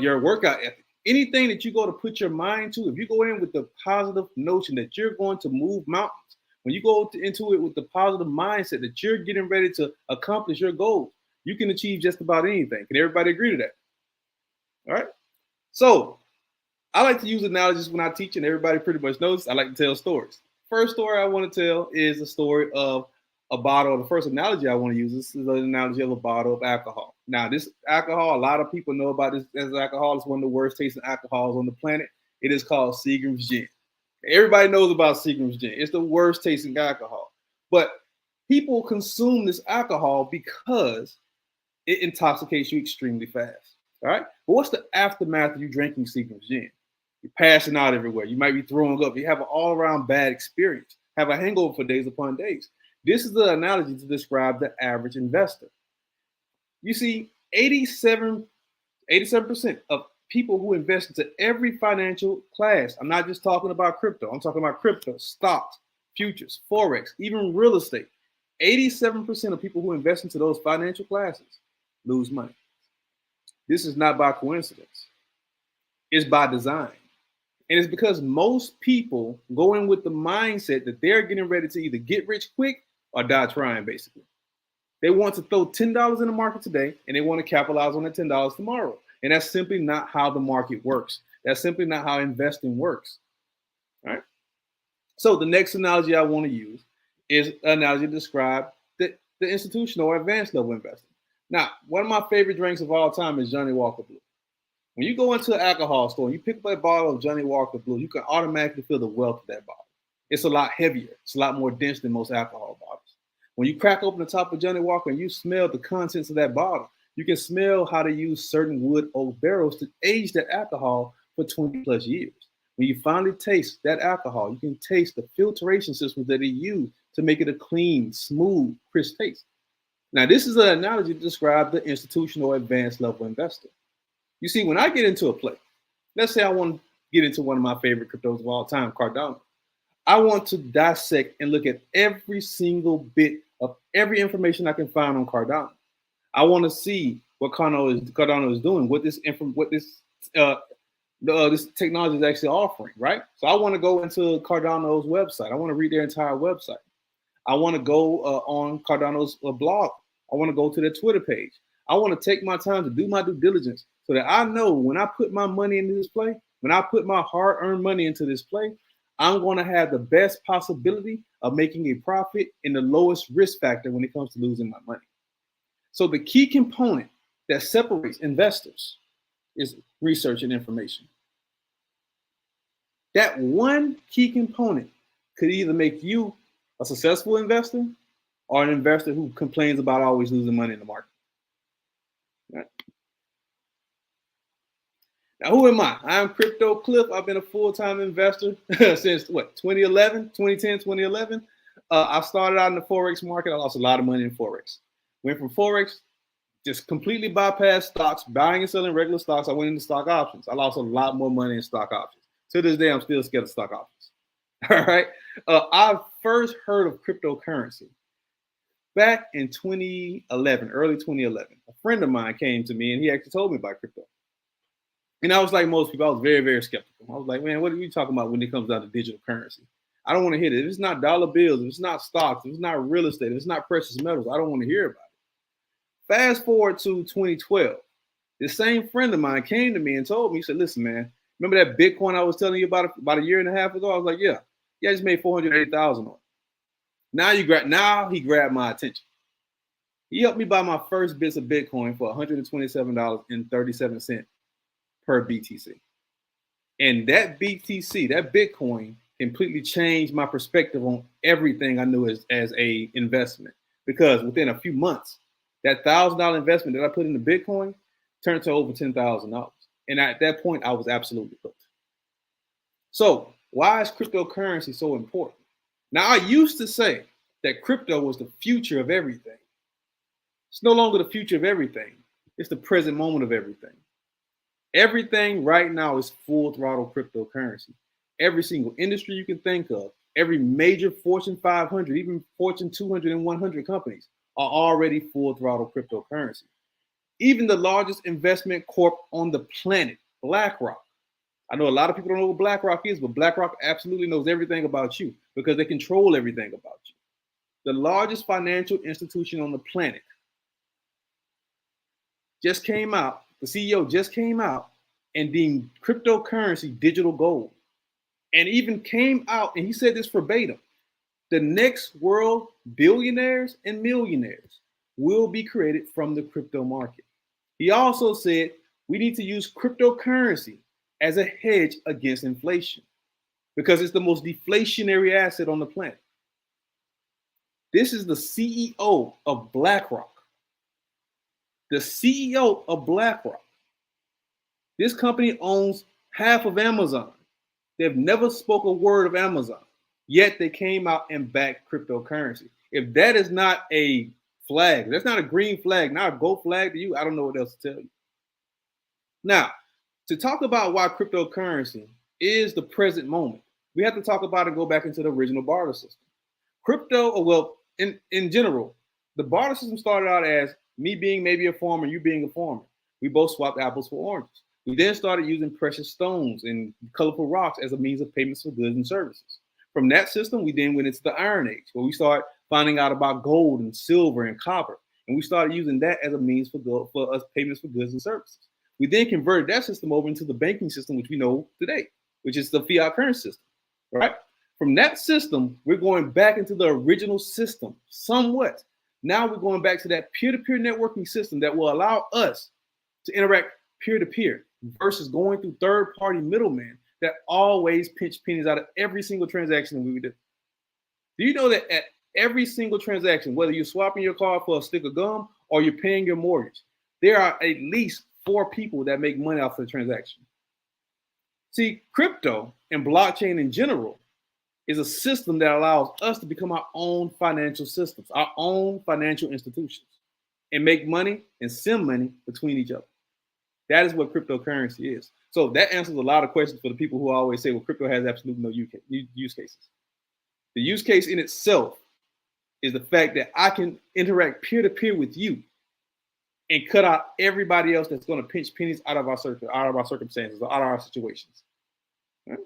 your workout ethic, anything that you go to put your mind to, if you go in with the positive notion that you're going to move mountains, when you go into it with the positive mindset that you're getting ready to accomplish your goals, you can achieve just about anything. Can everybody agree to that? All right. So I like to use analogies when I teach, and everybody pretty much knows I like to tell stories. First story I want to tell is the story of a bottle. The first analogy I want to use is the analogy of a bottle of alcohol. Now, this alcohol, a lot of people know about this as alcohol. It's one of the worst tasting alcohols on the planet. It is called Seagram's Gin. Everybody knows about Seagram's Gin. It's the worst tasting alcohol. But people consume this alcohol because it intoxicates you extremely fast. All right. But what's the aftermath of you drinking Seagram's Gin? You're passing out everywhere. You might be throwing up. You have an all-around bad experience. Have a hangover for days upon days. This is the analogy to describe the average investor. You see, 87% of people who invest into every financial class, I'm not just talking about crypto. I'm talking about crypto, stocks, futures, forex, even real estate. 87% of people who invest into those financial classes lose money. This is not by coincidence. It's by design. And it's because most people go in with the mindset that they're getting ready to either get rich quick or die trying, basically. They want to throw $10 in the market today, and they want to capitalize on that $10 tomorrow. And that's simply not how the market works. That's simply not how investing works. All right. So the next analogy I want to use is an analogy to describe the institutional or advanced level investing. Now, one of my favorite drinks of all time is Johnnie Walker Blue. When you go into an alcohol store and you pick up a bottle of Johnnie Walker Blue, you can automatically feel the wealth of that bottle. It's a lot heavier. It's a lot more dense than most alcohol bottles. When you crack open the top of Johnnie Walker and you smell the contents of that bottle, you can smell how to use certain wood oak barrels to age that alcohol for 20 plus years. When you finally taste that alcohol, you can taste the filtration systems that they use to make it a clean, smooth, crisp taste. Now, this is an analogy to describe the institutional or advanced level investor. You see, when I get into a play, let's say I want to get into one of my favorite cryptos of all time, Cardano. I want to dissect and look at every single bit of every information I can find on Cardano. I want to see what Cardano is doing, what this technology is actually offering, right? So I want to go into Cardano's website. I want to read their entire website. I want to go on Cardano's blog. I want to go to their Twitter page. I want to take my time to do my due diligence so that I know when I put my money into this play, when I put my hard-earned money into this play, I'm going to have the best possibility of making a profit in the lowest risk factor when it comes to losing my money. So the key component that separates investors is research and information. That one key component could either make you a successful investor or an investor who complains about always losing money in the market. Right. Now, who am I? I'm Crypto Cliff. I've been a full-time investor since 2010, 2011. I started out in the Forex market. I lost a lot of money in Forex. Went from Forex, just completely bypassed stocks, buying and selling regular stocks. I went into stock options. I lost a lot more money in stock options. To this day, I'm still scared of stock options. All right. I first heard of cryptocurrency back in 2011, early 2011. A friend of mine came to me and he actually told me about crypto. And I was like most people, I was very, very skeptical. I was like, man, what are you talking about when it comes down to digital currency? I don't want to hear it. If it's not dollar bills, if it's not stocks, if it's not real estate, if it's not precious metals, I don't want to hear about it. Fast forward to 2012. This same friend of mine came to me and told me, he said, listen, man, remember that Bitcoin I was telling you about a year and a half ago? I was like, yeah, I just made $480,000 on it. Now he grabbed my attention. He helped me buy my first bits of Bitcoin for $127.37 per BTC. And that BTC, that Bitcoin, completely changed my perspective on everything I knew as a investment. Because within a few months, that $1,000 investment that I put into Bitcoin turned to over $10,000. And at that point, I was absolutely hooked. So why is cryptocurrency so important? Now, I used to say that crypto was the future of everything. It's no longer the future of everything. It's the present moment of everything. Everything right now is full throttle cryptocurrency. Every single industry you can think of, every major Fortune 500, even Fortune 200 and 100 companies are already full throttle cryptocurrency. Even the largest investment corp on the planet, BlackRock. I know a lot of people don't know what BlackRock is, but BlackRock absolutely knows everything about you because they control everything about you. The largest financial institution on the planet just came out, the CEO just came out and deemed cryptocurrency digital gold. And even came out and he said this verbatim: the next world billionaires and millionaires will be created from the crypto market. He also said we need to use cryptocurrency as a hedge against inflation because it's the most deflationary asset on the planet. This is the CEO of BlackRock. The CEO of BlackRock. This company owns half of Amazon. They've never spoke a word of Amazon, yet they came out and backed cryptocurrency. If that is not a flag, that's not a green flag, not a gold flag to you, I don't know what else to tell you. Now, to talk about why cryptocurrency is the present moment, we have to talk about and go back into the original barter system. In general, the barter system started out as me being maybe a farmer, you being a farmer. We both swapped apples for oranges. We then started using precious stones and colorful rocks as a means of payments for goods and services. From that system, we then went into the Iron Age, where we started finding out about gold and silver and copper. And we started using that as a means for us payments for goods and services. We then converted that system over into the banking system, which we know today, which is the fiat currency system, right? From that system, we're going back into the original system somewhat. Now we're going back to that peer-to-peer networking system that will allow us to interact peer-to-peer versus going through third-party middlemen that always pinch pennies out of every single transaction that we do. Do you know that at every single transaction, whether you're swapping your car for a stick of gum or you're paying your mortgage, there are at least 4 people that make money off of the transaction? See, crypto and blockchain in general is a system that allows us to become our own financial systems, our own financial institutions, and make money and send money between each other. That is what cryptocurrency is. So that answers a lot of questions for the people who always say, well, crypto has absolutely no use cases. The use case in itself is the fact that I can interact peer-to-peer with you and cut out everybody else that's going to pinch pennies out of our circumstances or out of our situations. Right?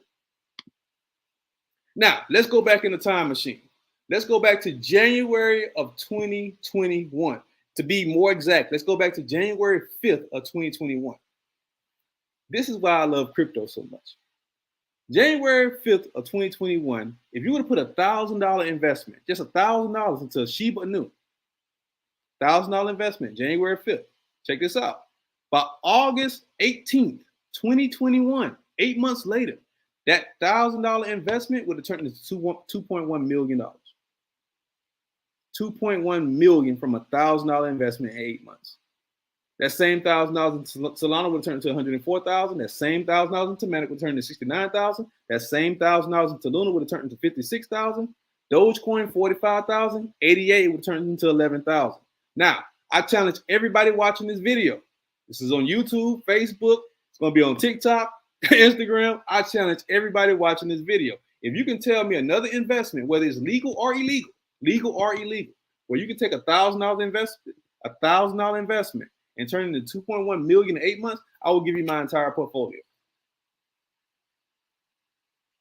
Now, let's go back in the time machine. Let's go back to January of 2021. To be more exact, let's go back to January 5th of 2021. This is why I love crypto so much. January 5th of 2021, if you would have put $1,000 investment, just $1,000 into Shiba Inu, $1,000 investment, January 5th, check this out. By August 18th, 2021, 8 months later, that $1,000 investment would have turned into $2.1 million. $2.1 million from $1,000 investment in 8 months. That same $1,000 in Solana would turn into $104,000. That same $1,000 into Matic would turn to $69,000. That same $1,000 into Luna would have turned into $56,000. Dogecoin $45,000. 88 would turn into $11,000. Now, I challenge everybody watching this video. This is on YouTube, Facebook. It's going to be on TikTok, Instagram. I challenge everybody watching this video. If you can tell me another investment, whether it's legal or illegal, where you can take $1,000 investment and turn it into $2.1 million in 8 months, I will give you my entire portfolio.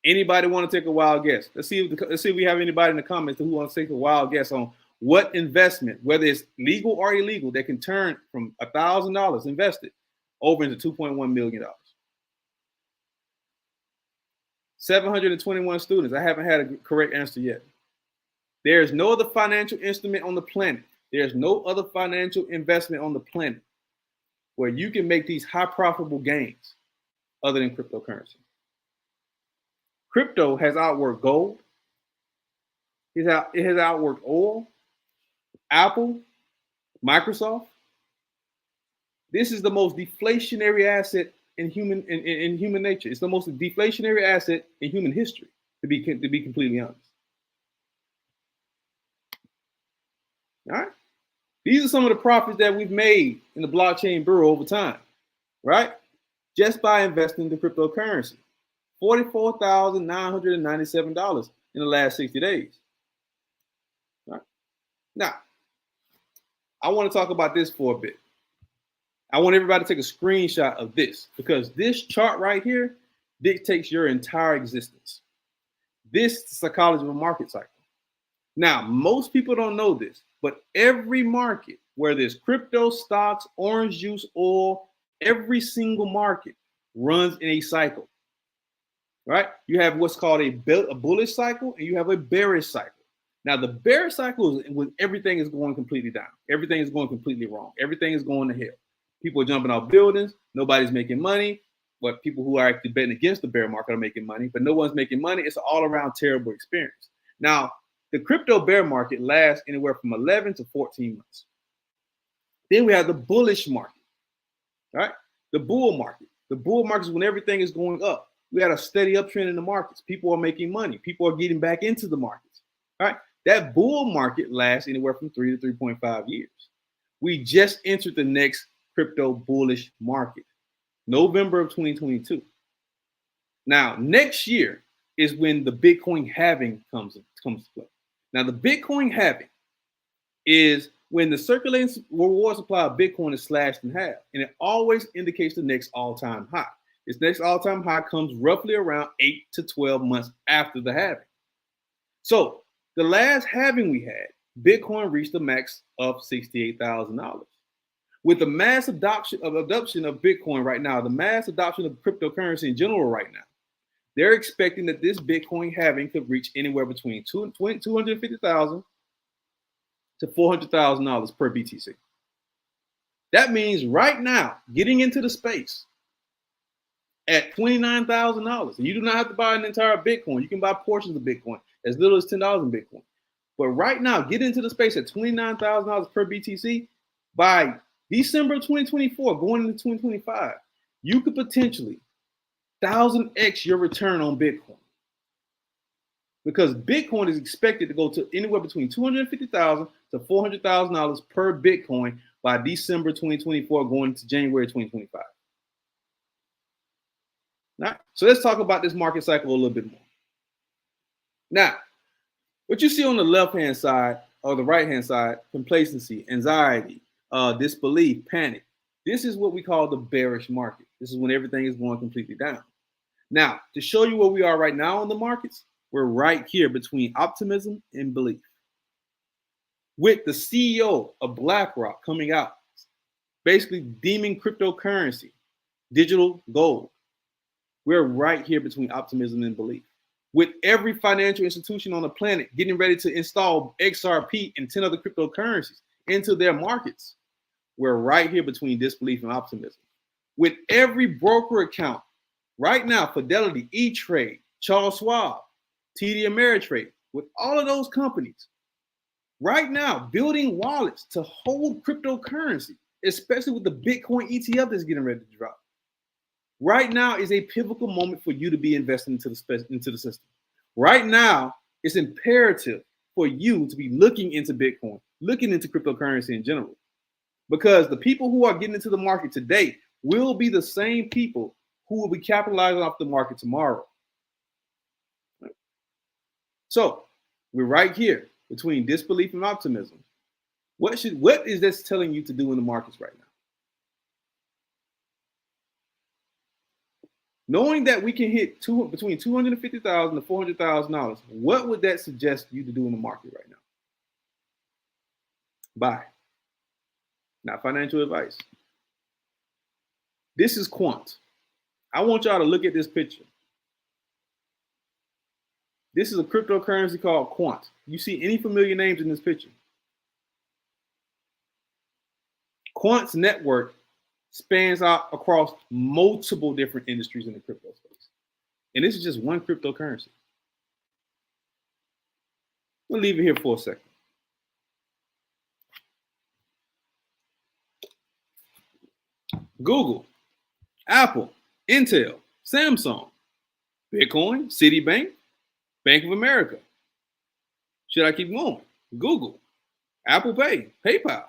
Anybody want to take a wild guess? Let's see if we have anybody in the comments who wants to take a wild guess on what investment, whether it's legal or illegal, that can turn from $1,000 invested over into $2.1 million. 721 students. I haven't had a correct answer yet. There is no other financial instrument on the planet There's no other financial investment on the planet where you can make these high profitable gains other than cryptocurrency. Crypto has outworked gold. It has outworked oil, Apple, Microsoft. This is the most deflationary asset in human nature. It's the most deflationary asset in human history, to be completely honest. All right. These are some of the profits that we've made in the blockchain bureau over time, right? Just by investing in the cryptocurrency. $44,997 in the last 60 days. All right. Now, I want to talk about this for a bit. I want everybody to take a screenshot of this because this chart right here dictates your entire existence. This is the psychology of a market cycle. Now, most people don't know this, but every market, whether it's crypto, stocks, orange juice, oil, every single market runs in a cycle, right? You have what's called a bullish cycle and you have a bearish cycle. Now, the bearish cycle is when everything is going completely down. Everything is going completely wrong. Everything is going to hell. People are jumping off buildings. Nobody's making money. But people who are actually betting against the bear market are making money, but no one's making money. It's an all-around terrible experience. Now, the crypto bear market lasts anywhere from 11 to 14 months. Then we have the bullish market, right? The bull market. The bull market is when everything is going up. We had a steady uptrend in the markets. People are making money. People are getting back into the markets, right? That bull market lasts anywhere from 3 to 3.5 years. We just entered the next crypto bullish market, November of 2022. Now, next year is when the Bitcoin halving comes to play. Now, the Bitcoin halving is when the circulating reward supply of Bitcoin is slashed in half, and it always indicates the next all-time high. This next all-time high comes roughly around 8 to 12 months after the halving. So the last halving we had, Bitcoin reached a max of $68,000. With the mass adoption of Bitcoin right now, the mass adoption of cryptocurrency in general right now, they're expecting that this Bitcoin halving could reach anywhere between $250,000 to $400,000 per BTC. That means right now, getting into the space at $29,000, and you do not have to buy an entire Bitcoin. You can buy portions of Bitcoin, as little as $10 in Bitcoin. But right now, get into the space at $29,000 per BTC. By December 2024, going into 2025, you could potentially 1,000x your return on Bitcoin. Because Bitcoin is expected to go to anywhere between $250,000 to $400,000 per Bitcoin by December 2024, going into January 2025. Now, so let's talk about this market cycle a little bit more. Now, what you see on the left-hand side or the right-hand side, complacency, anxiety, disbelief, panic. This is what we call the bearish market. This is when everything is going completely down. Now, to show you where we are right now in the markets, we're right here between optimism and belief. With the CEO of BlackRock coming out, basically deeming cryptocurrency, digital gold. We're right here between optimism and belief. With every financial institution on the planet getting ready to install XRP and 10 other cryptocurrencies into their markets, we're right here between disbelief and optimism. With every broker account right now, Fidelity, E-Trade, Charles Schwab, TD Ameritrade, with all of those companies right now building wallets to hold cryptocurrency, especially with the Bitcoin ETF that's getting ready to drop. Right now is a pivotal moment for you to be investing into the system. Right now, it's imperative for you to be looking into Bitcoin, looking into cryptocurrency in general. Because the people who are getting into the market today will be the same people who will be capitalizing off the market tomorrow. So we're right here between disbelief and optimism. What is this telling you to do in the markets right now? Knowing that we can hit between $250,000 to $400,000, what would that suggest you to do in the market right now? Buy. Not financial advice. This is Quant. I want y'all to look at this picture. This is a cryptocurrency called Quant. You see any familiar names in this picture? Quant's network spans out across multiple different industries in the crypto space. And this is just one cryptocurrency. We'll leave it here for a second. Google, Apple, Intel, Samsung, Bitcoin, Citibank, Bank of America. Should I keep going? Google, Apple Pay, PayPal.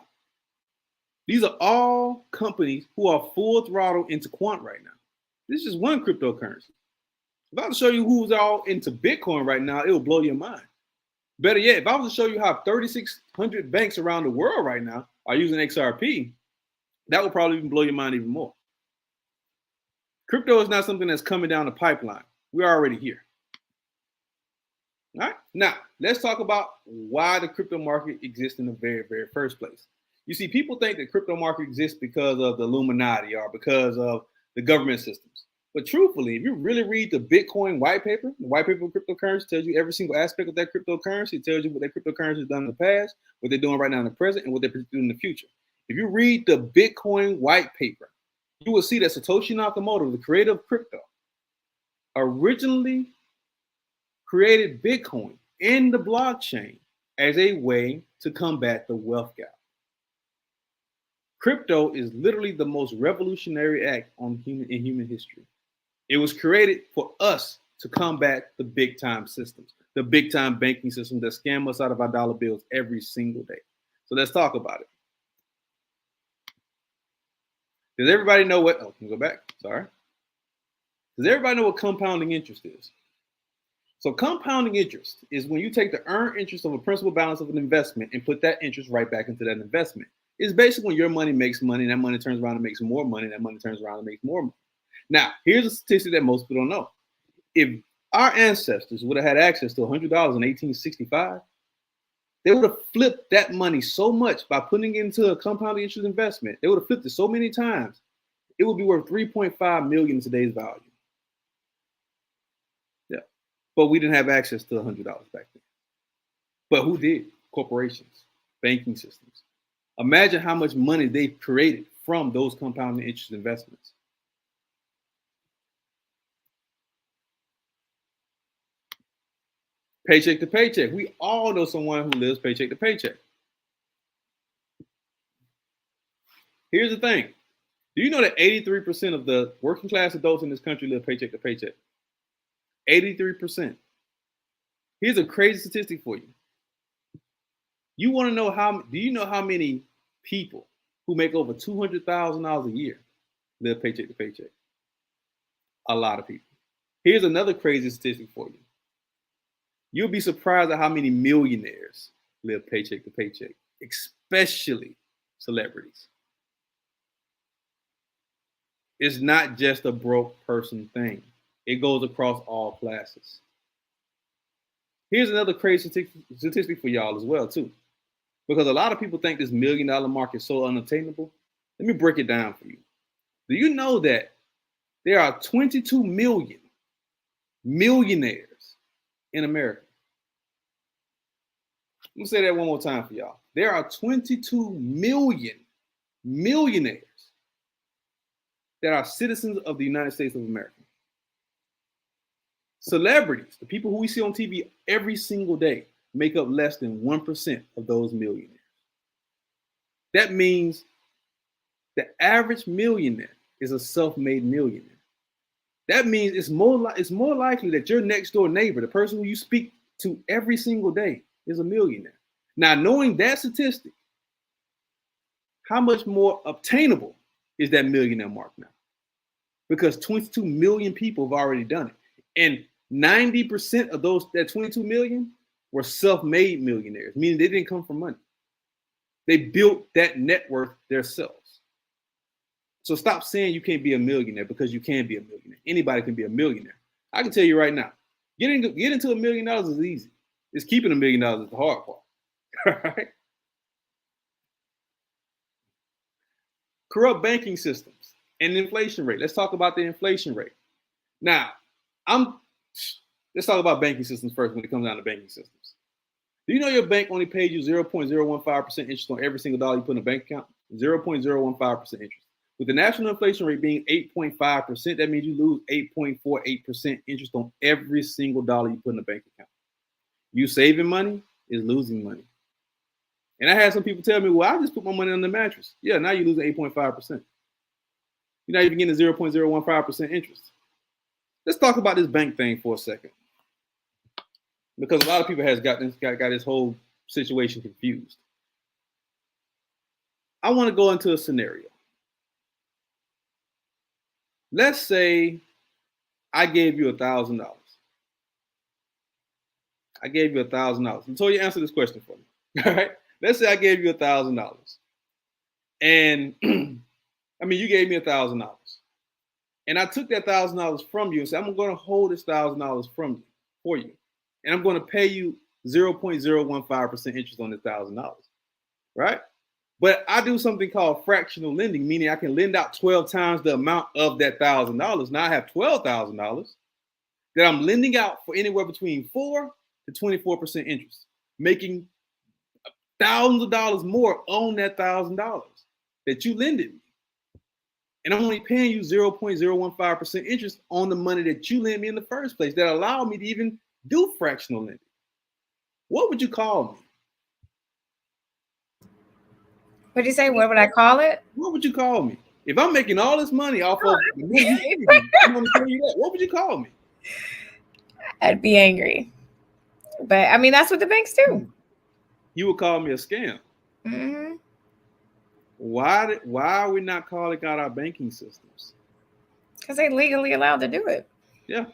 These are all companies who are full throttle into Quant right now. This is one cryptocurrency. If I was to show you who's all into Bitcoin right now, it will blow your mind. Better yet, if I was to show you how 3,600 banks around the world right now are using XRP, that would probably even blow your mind even more. Crypto is not something that's coming down the pipeline. We're already here. All right. Now, let's talk about why the crypto market exists in the very, very first place. You see, people think the crypto market exists because of the Illuminati or because of the government systems. But truthfully, if you really read the Bitcoin white paper, the white paper of cryptocurrency tells you every single aspect of that cryptocurrency. It tells you what that cryptocurrency has done in the past, what they're doing right now in the present, and what they're doing in the future. If you read the Bitcoin white paper, you will see that Satoshi Nakamoto, the creator of crypto, originally created Bitcoin in the blockchain as a way to combat the wealth gap. Crypto is literally the most revolutionary act in human history. It was created for us to combat the big time systems, the big time banking system that scam us out of our dollar bills every single day. So let's talk about it. Does everybody know what, can we go back? Sorry. Does everybody know what compounding interest is? So compounding interest is when you take the earned interest of a principal balance of an investment and put that interest right back into that investment. It's basically when your money makes money and that money turns around and makes more money, and that money turns around and makes more money. Now, here's a statistic that most people don't know. If our ancestors would have had access to $100 in 1865, they would have flipped that money so much by putting it into a compounding interest investment. They would have flipped it so many times, it would be worth $3.5 million in today's value. Yeah, but we didn't have access to $100 back then. But who did? Corporations, banking systems. Imagine how much money they've created from those compounding interest investments. Paycheck to paycheck. We all know someone who lives paycheck to paycheck. Here's the thing. Do you know that 83% of the working class adults in this country live paycheck to paycheck? 83%. Here's a crazy statistic for you. You want to know do you know how many people who make over $200,000 a year live paycheck to paycheck? A lot of people. Here's another crazy statistic for you. You'll be surprised at how many millionaires live paycheck to paycheck, especially celebrities. It's not just a broke person thing. It goes across all classes. Here's another crazy statistic for y'all as well, too. Because a lot of people think this $1 million market is so unattainable. Let me break it down for you. Do you know that there are 22 million millionaires in America? Let me say that one more time for y'all. There are 22 million millionaires that are citizens of the United States of America. Celebrities, the people who we see on TV every single day, make up less than 1% of those millionaires. That means the average millionaire is a self-made millionaire. That means it's more likely that your next door neighbor, the person who you speak to every single day, is a millionaire. Now, knowing that statistic, how much more obtainable is that millionaire mark now? Because 22 million people have already done it. And 90% of that 22 million were self-made millionaires, meaning they didn't come from money. They built that net worth themselves. So stop saying you can't be a millionaire, because you can be a millionaire. Anybody can be a millionaire. I can tell you right now, get into $1 million is easy. It's keeping $1 million is the hard part. All right? Corrupt banking systems and inflation rate. Let's talk about the inflation rate. Now, let's talk about banking systems first when it comes down to banking systems. Do you know your bank only pays you 0.015% interest on every single dollar you put in a bank account? 0.015% interest. With the national inflation rate being 8.5%, that means you lose 8.48% interest on every single dollar you put in the bank account. You saving money is losing money. And I had some people tell me, well, I just put my money on the mattress. Yeah, now you're losing 8.5%. You're not even getting 0.015% interest. Let's talk about this bank thing for a second. Because a lot of people has got this whole situation confused. I want to go into a scenario. Let's say I gave you $1,000. I gave you $1,000. And so you answer this question for me. All right. Let's say I gave you $1,000. And I mean, you gave me $1,000. And I took that $1,000 from you and said, I'm going to hold this $1,000 for you. And I'm going to pay you 0.015% interest on this $1,000. Right? But I do something called fractional lending, meaning I can lend out 12 times the amount of that $1,000. Now I have $12,000 that I'm lending out for anywhere between 4 to 24% interest, making thousands of dollars more on that $1,000 that you lended me. And I'm only paying you 0.015% interest on the money that you lent me in the first place that allowed me to even do fractional lending. What would you call me? What did you say? What would I call it? What would you call me? If I'm making all this money off of the money you gave me, I'm going to tell you that. What would you call me? I'd be angry. But I mean, that's what the banks do. You would call me a scam. Mm-hmm. Why are we not calling out our banking systems? Because they're legally allowed to do it. Yeah.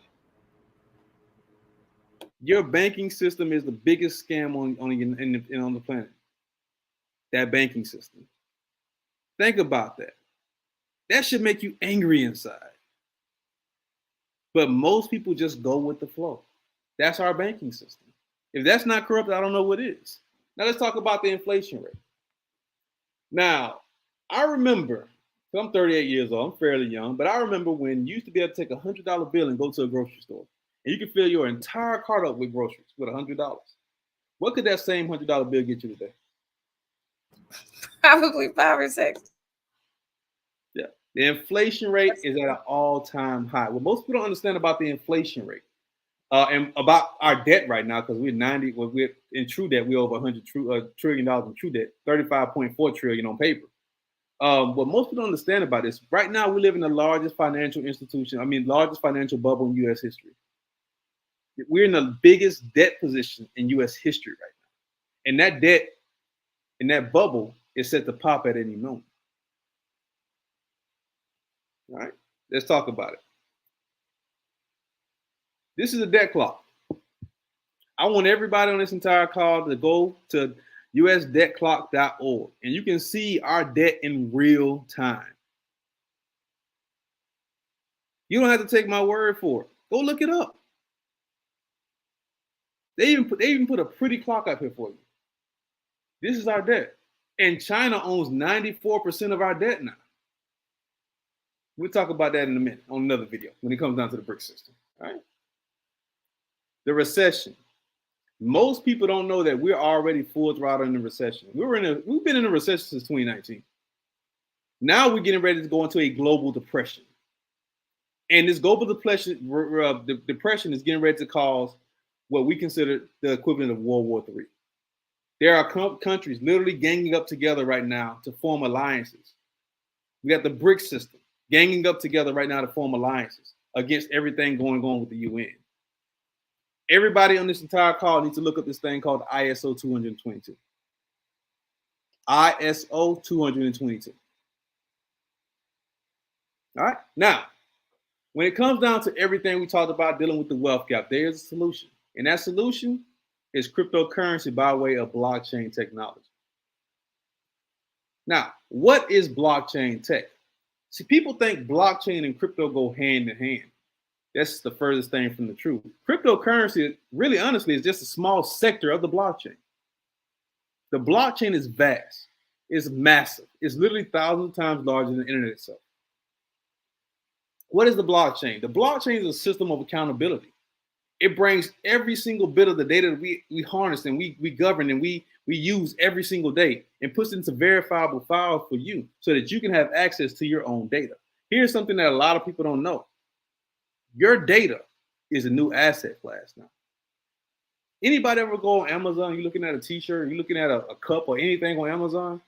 Your banking system is the biggest scam on the planet. That banking system. Think about that. That should make you angry inside. But most people just go with the flow. That's our banking system. If that's not corrupt, I don't know what is. Now let's talk about the inflation rate. Now, I remember, I'm 38 years old, I'm fairly young, but I remember when you used to be able to take a $100 bill and go to a grocery store, and you could fill your entire cart up with groceries with $100. What could that same $100 bill get you today? Probably 5 or 6. Yeah. The inflation rate is at an all-time high. What most people don't understand about the inflation rate and about our debt right now, because we're in true debt, we're over $100 trillion in true debt, 35.4 trillion on paper. What most people don't understand about this, right now we live in the largest financial bubble in U.S. history. We're in the biggest debt position in U.S. history right now. And that debt in that bubble is set to pop at any moment. All right, let's talk about it. This is a debt clock. I want everybody on this entire call to go to usdebtclock.org, and you can see our debt in real time. You don't have to take my word for it. Go look it up. They even put a pretty clock up here for you. This is our debt. And China owns 94% of our debt now. We'll talk about that in a minute on another video when it comes down to the BRICS system. All right. The recession. Most people don't know that we're already full throttle in the recession. We've been in a recession since 2019. Now we're getting ready to go into a global depression. And this global depression is getting ready to cause what we consider the equivalent of World War III. There are countries literally ganging up together right now to form alliances. We got the BRICS system ganging up together right now to form alliances against everything going on with the UN. Everybody on this entire call needs to look up this thing called ISO 222. ISO 222. All right. Now, when it comes down to everything we talked about dealing with the wealth gap, there's a solution. And that solution is cryptocurrency by way of blockchain technology. Now, what is blockchain tech? See, people think blockchain and crypto go hand in hand. That's the furthest thing from the truth. Cryptocurrency, really honestly, is just a small sector of the blockchain. The blockchain is vast. It's massive. It's literally thousands of times larger than the internet itself. What is the blockchain? The blockchain is a system of accountability. It brings every single bit of the data that we harness and we govern and we we use every single day and puts into verifiable files for you so that you can have access to your own data. Here's something that a lot of people don't know. Your data is a new asset class now. Anybody ever go on Amazon, you're looking at a t-shirt, you're looking at a cup or anything on Amazon,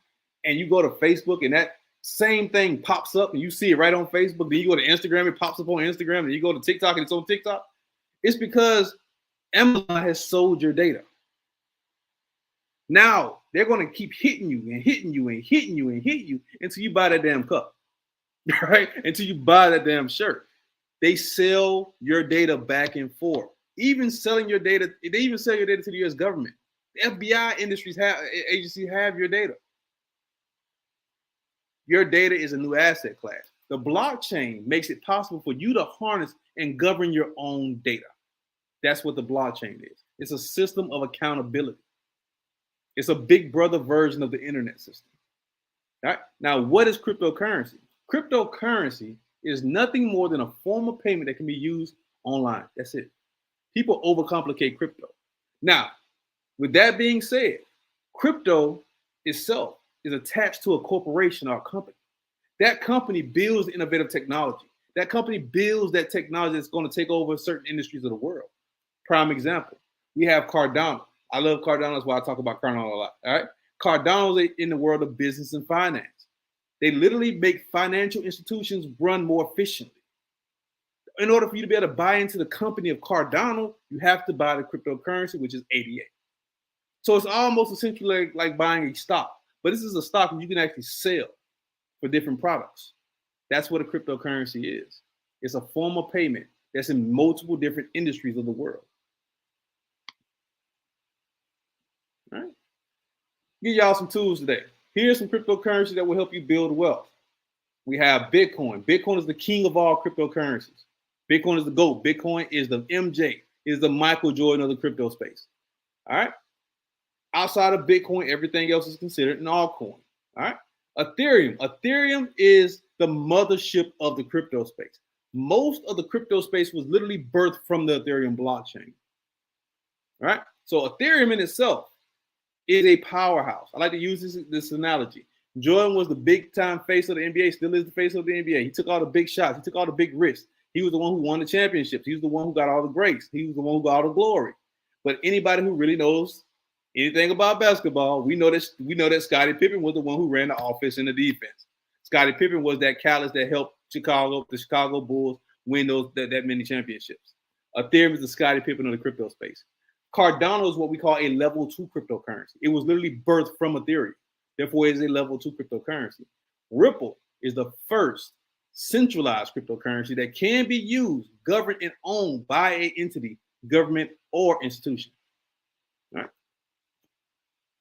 and you go to Facebook and that same thing pops up and you see it right on Facebook, then you go to Instagram, it pops up on Instagram, and you go to TikTok and it's on TikTok? It's because Amazon has sold your data. Now they're going to keep hitting you and hitting you and hitting you and hitting you until you buy that damn cup, right? Until you buy that damn shirt. They sell your data back and forth. Even selling your data, they even sell your data to the U.S. government. The FBI agencies have your data. Your data is a new asset class. The blockchain makes it possible for you to harness and govern your own data. That's what the blockchain is. It's a system of accountability. It's a big brother version of the internet system. All right? Now, what is cryptocurrency? Cryptocurrency is nothing more than a form of payment that can be used online. That's it. People overcomplicate crypto. Now, with that being said, crypto itself is attached to a corporation or a company. That company builds innovative technology. That company builds that technology that's going to take over certain industries of the world. Prime example, we have Cardano. I love Cardano. That's why I talk about Cardano a lot. All right. Cardano is in the world of business and finance. They literally make financial institutions run more efficiently. In order for you to be able to buy into the company of Cardano, you have to buy the cryptocurrency, which is ADA. So it's almost essentially like buying a stock, but this is a stock that you can actually sell for different products. That's what a cryptocurrency is. It's a form of payment that's in multiple different industries of the world. All right. Give y'all some tools today. Here's some cryptocurrency that will help you build wealth. We have Bitcoin. Bitcoin is the king of all cryptocurrencies. Bitcoin is the GOAT. Bitcoin is the MJ, is the Michael Jordan of the crypto space. All right. Outside of Bitcoin, everything else is considered an altcoin. All right. Ethereum. Ethereum is the mothership of the crypto space. Most of the crypto space was literally birthed from the Ethereum blockchain. All right. So Ethereum in itself is a powerhouse. I like to use this analogy. Jordan was the big time face of the NBA, still is the face of the NBA. He took all the big shots. He took all the big risks. He was the one who won the championships. He was the one who got all the breaks. He was the one who got all the glory. But anybody who really knows anything about basketball, we know that Scottie Pippen was the one who ran the offense and the defense. Scottie Pippen was that catalyst that helped the Chicago Bulls win that many championships. Ethereum is the Scottie Pippen of the crypto space. Cardano is what we call a level 2 cryptocurrency. It was literally birthed from Ethereum. Therefore, it is a level 2 cryptocurrency. Ripple is the first centralized cryptocurrency that can be used, governed, and owned by an entity, government, or institution. All right.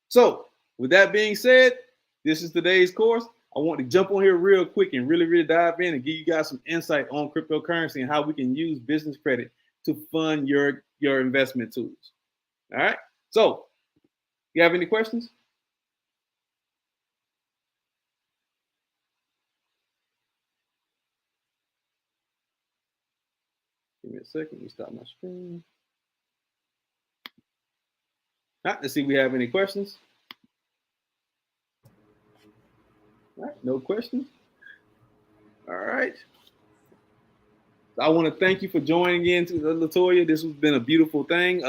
So, with that being said, this is today's course. I want to jump on here real quick and really dive in and give you guys some insight on cryptocurrency and how we can use business credit to fund your investment tools. All right. So, you have any questions? Give me a second. Let me stop my screen. All right, let's see if we have any questions. All right, no questions. All right. So I want to thank you for joining in, Latoya. This has been a beautiful thing.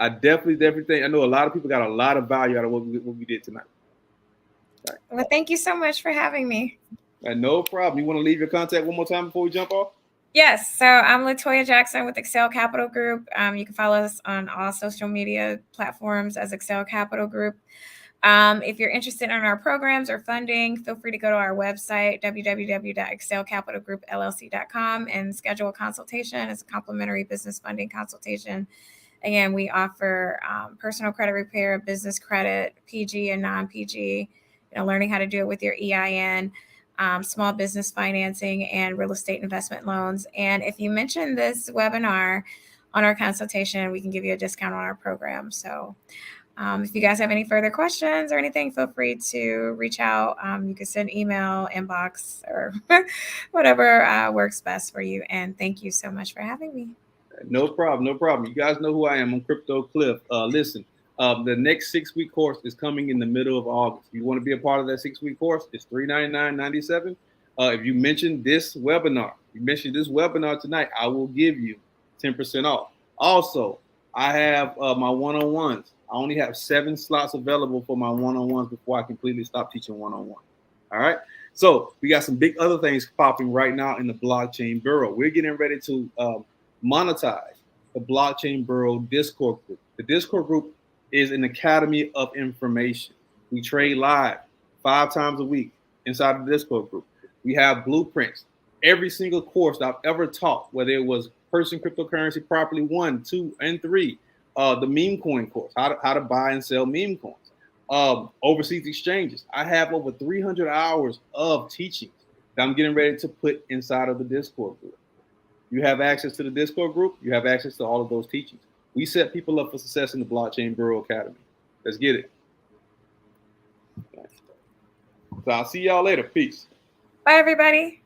I definitely think, I know a lot of people got a lot of value out of what we did tonight. Right. Well, thank you so much for having me. No problem. You want to leave your contact one more time before we jump off? Yes. So I'm Latoya Jackson with Excel Capital Group. You can follow us on all social media platforms as Excel Capital Group. If you're interested in our programs or funding, feel free to go to our website, www.excelcapitalgroupllc.com, and schedule a consultation. It's a complimentary business funding consultation. Again, we offer personal credit repair, business credit, PG and non-PG, learning how to do it with your EIN, small business financing, and real estate investment loans. And if you mention this webinar on our consultation, we can give you a discount on our program. So if you guys have any further questions or anything, feel free to reach out. You can send email, inbox, or whatever works best for you. And thank you so much for having me. No problem. You guys know who I am. I'm Crypto Cliff. Listen, The next 6-week course is coming in the middle of August. If you want to be a part of that 6-week course, it's $399.97. If you mention this webinar, tonight, I will give you 10% off. Also, I have my one-on-ones. I only have 7 slots available for my one-on-ones before I completely stop teaching one-on-one. All right. So we got some big other things popping right now in the Blockchain Bureau. We're getting ready to monetize the Blockchain Bureau Discord group. The Discord group is an academy of information. We trade live 5 times a week inside of the Discord group. We have blueprints. Every single course that I've ever taught, whether it was Purchasing Cryptocurrency Properly 1, 2, and 3, the meme coin course, how to buy and sell meme coins, overseas exchanges. I have over 300 hours of teachings that I'm getting ready to put inside of the Discord group. You have access to the Discord group. You have access to all of those teachings. We set people up for success in the Blockchain Bureau Academy. Let's get it. So I'll see y'all later. Peace. Bye, everybody.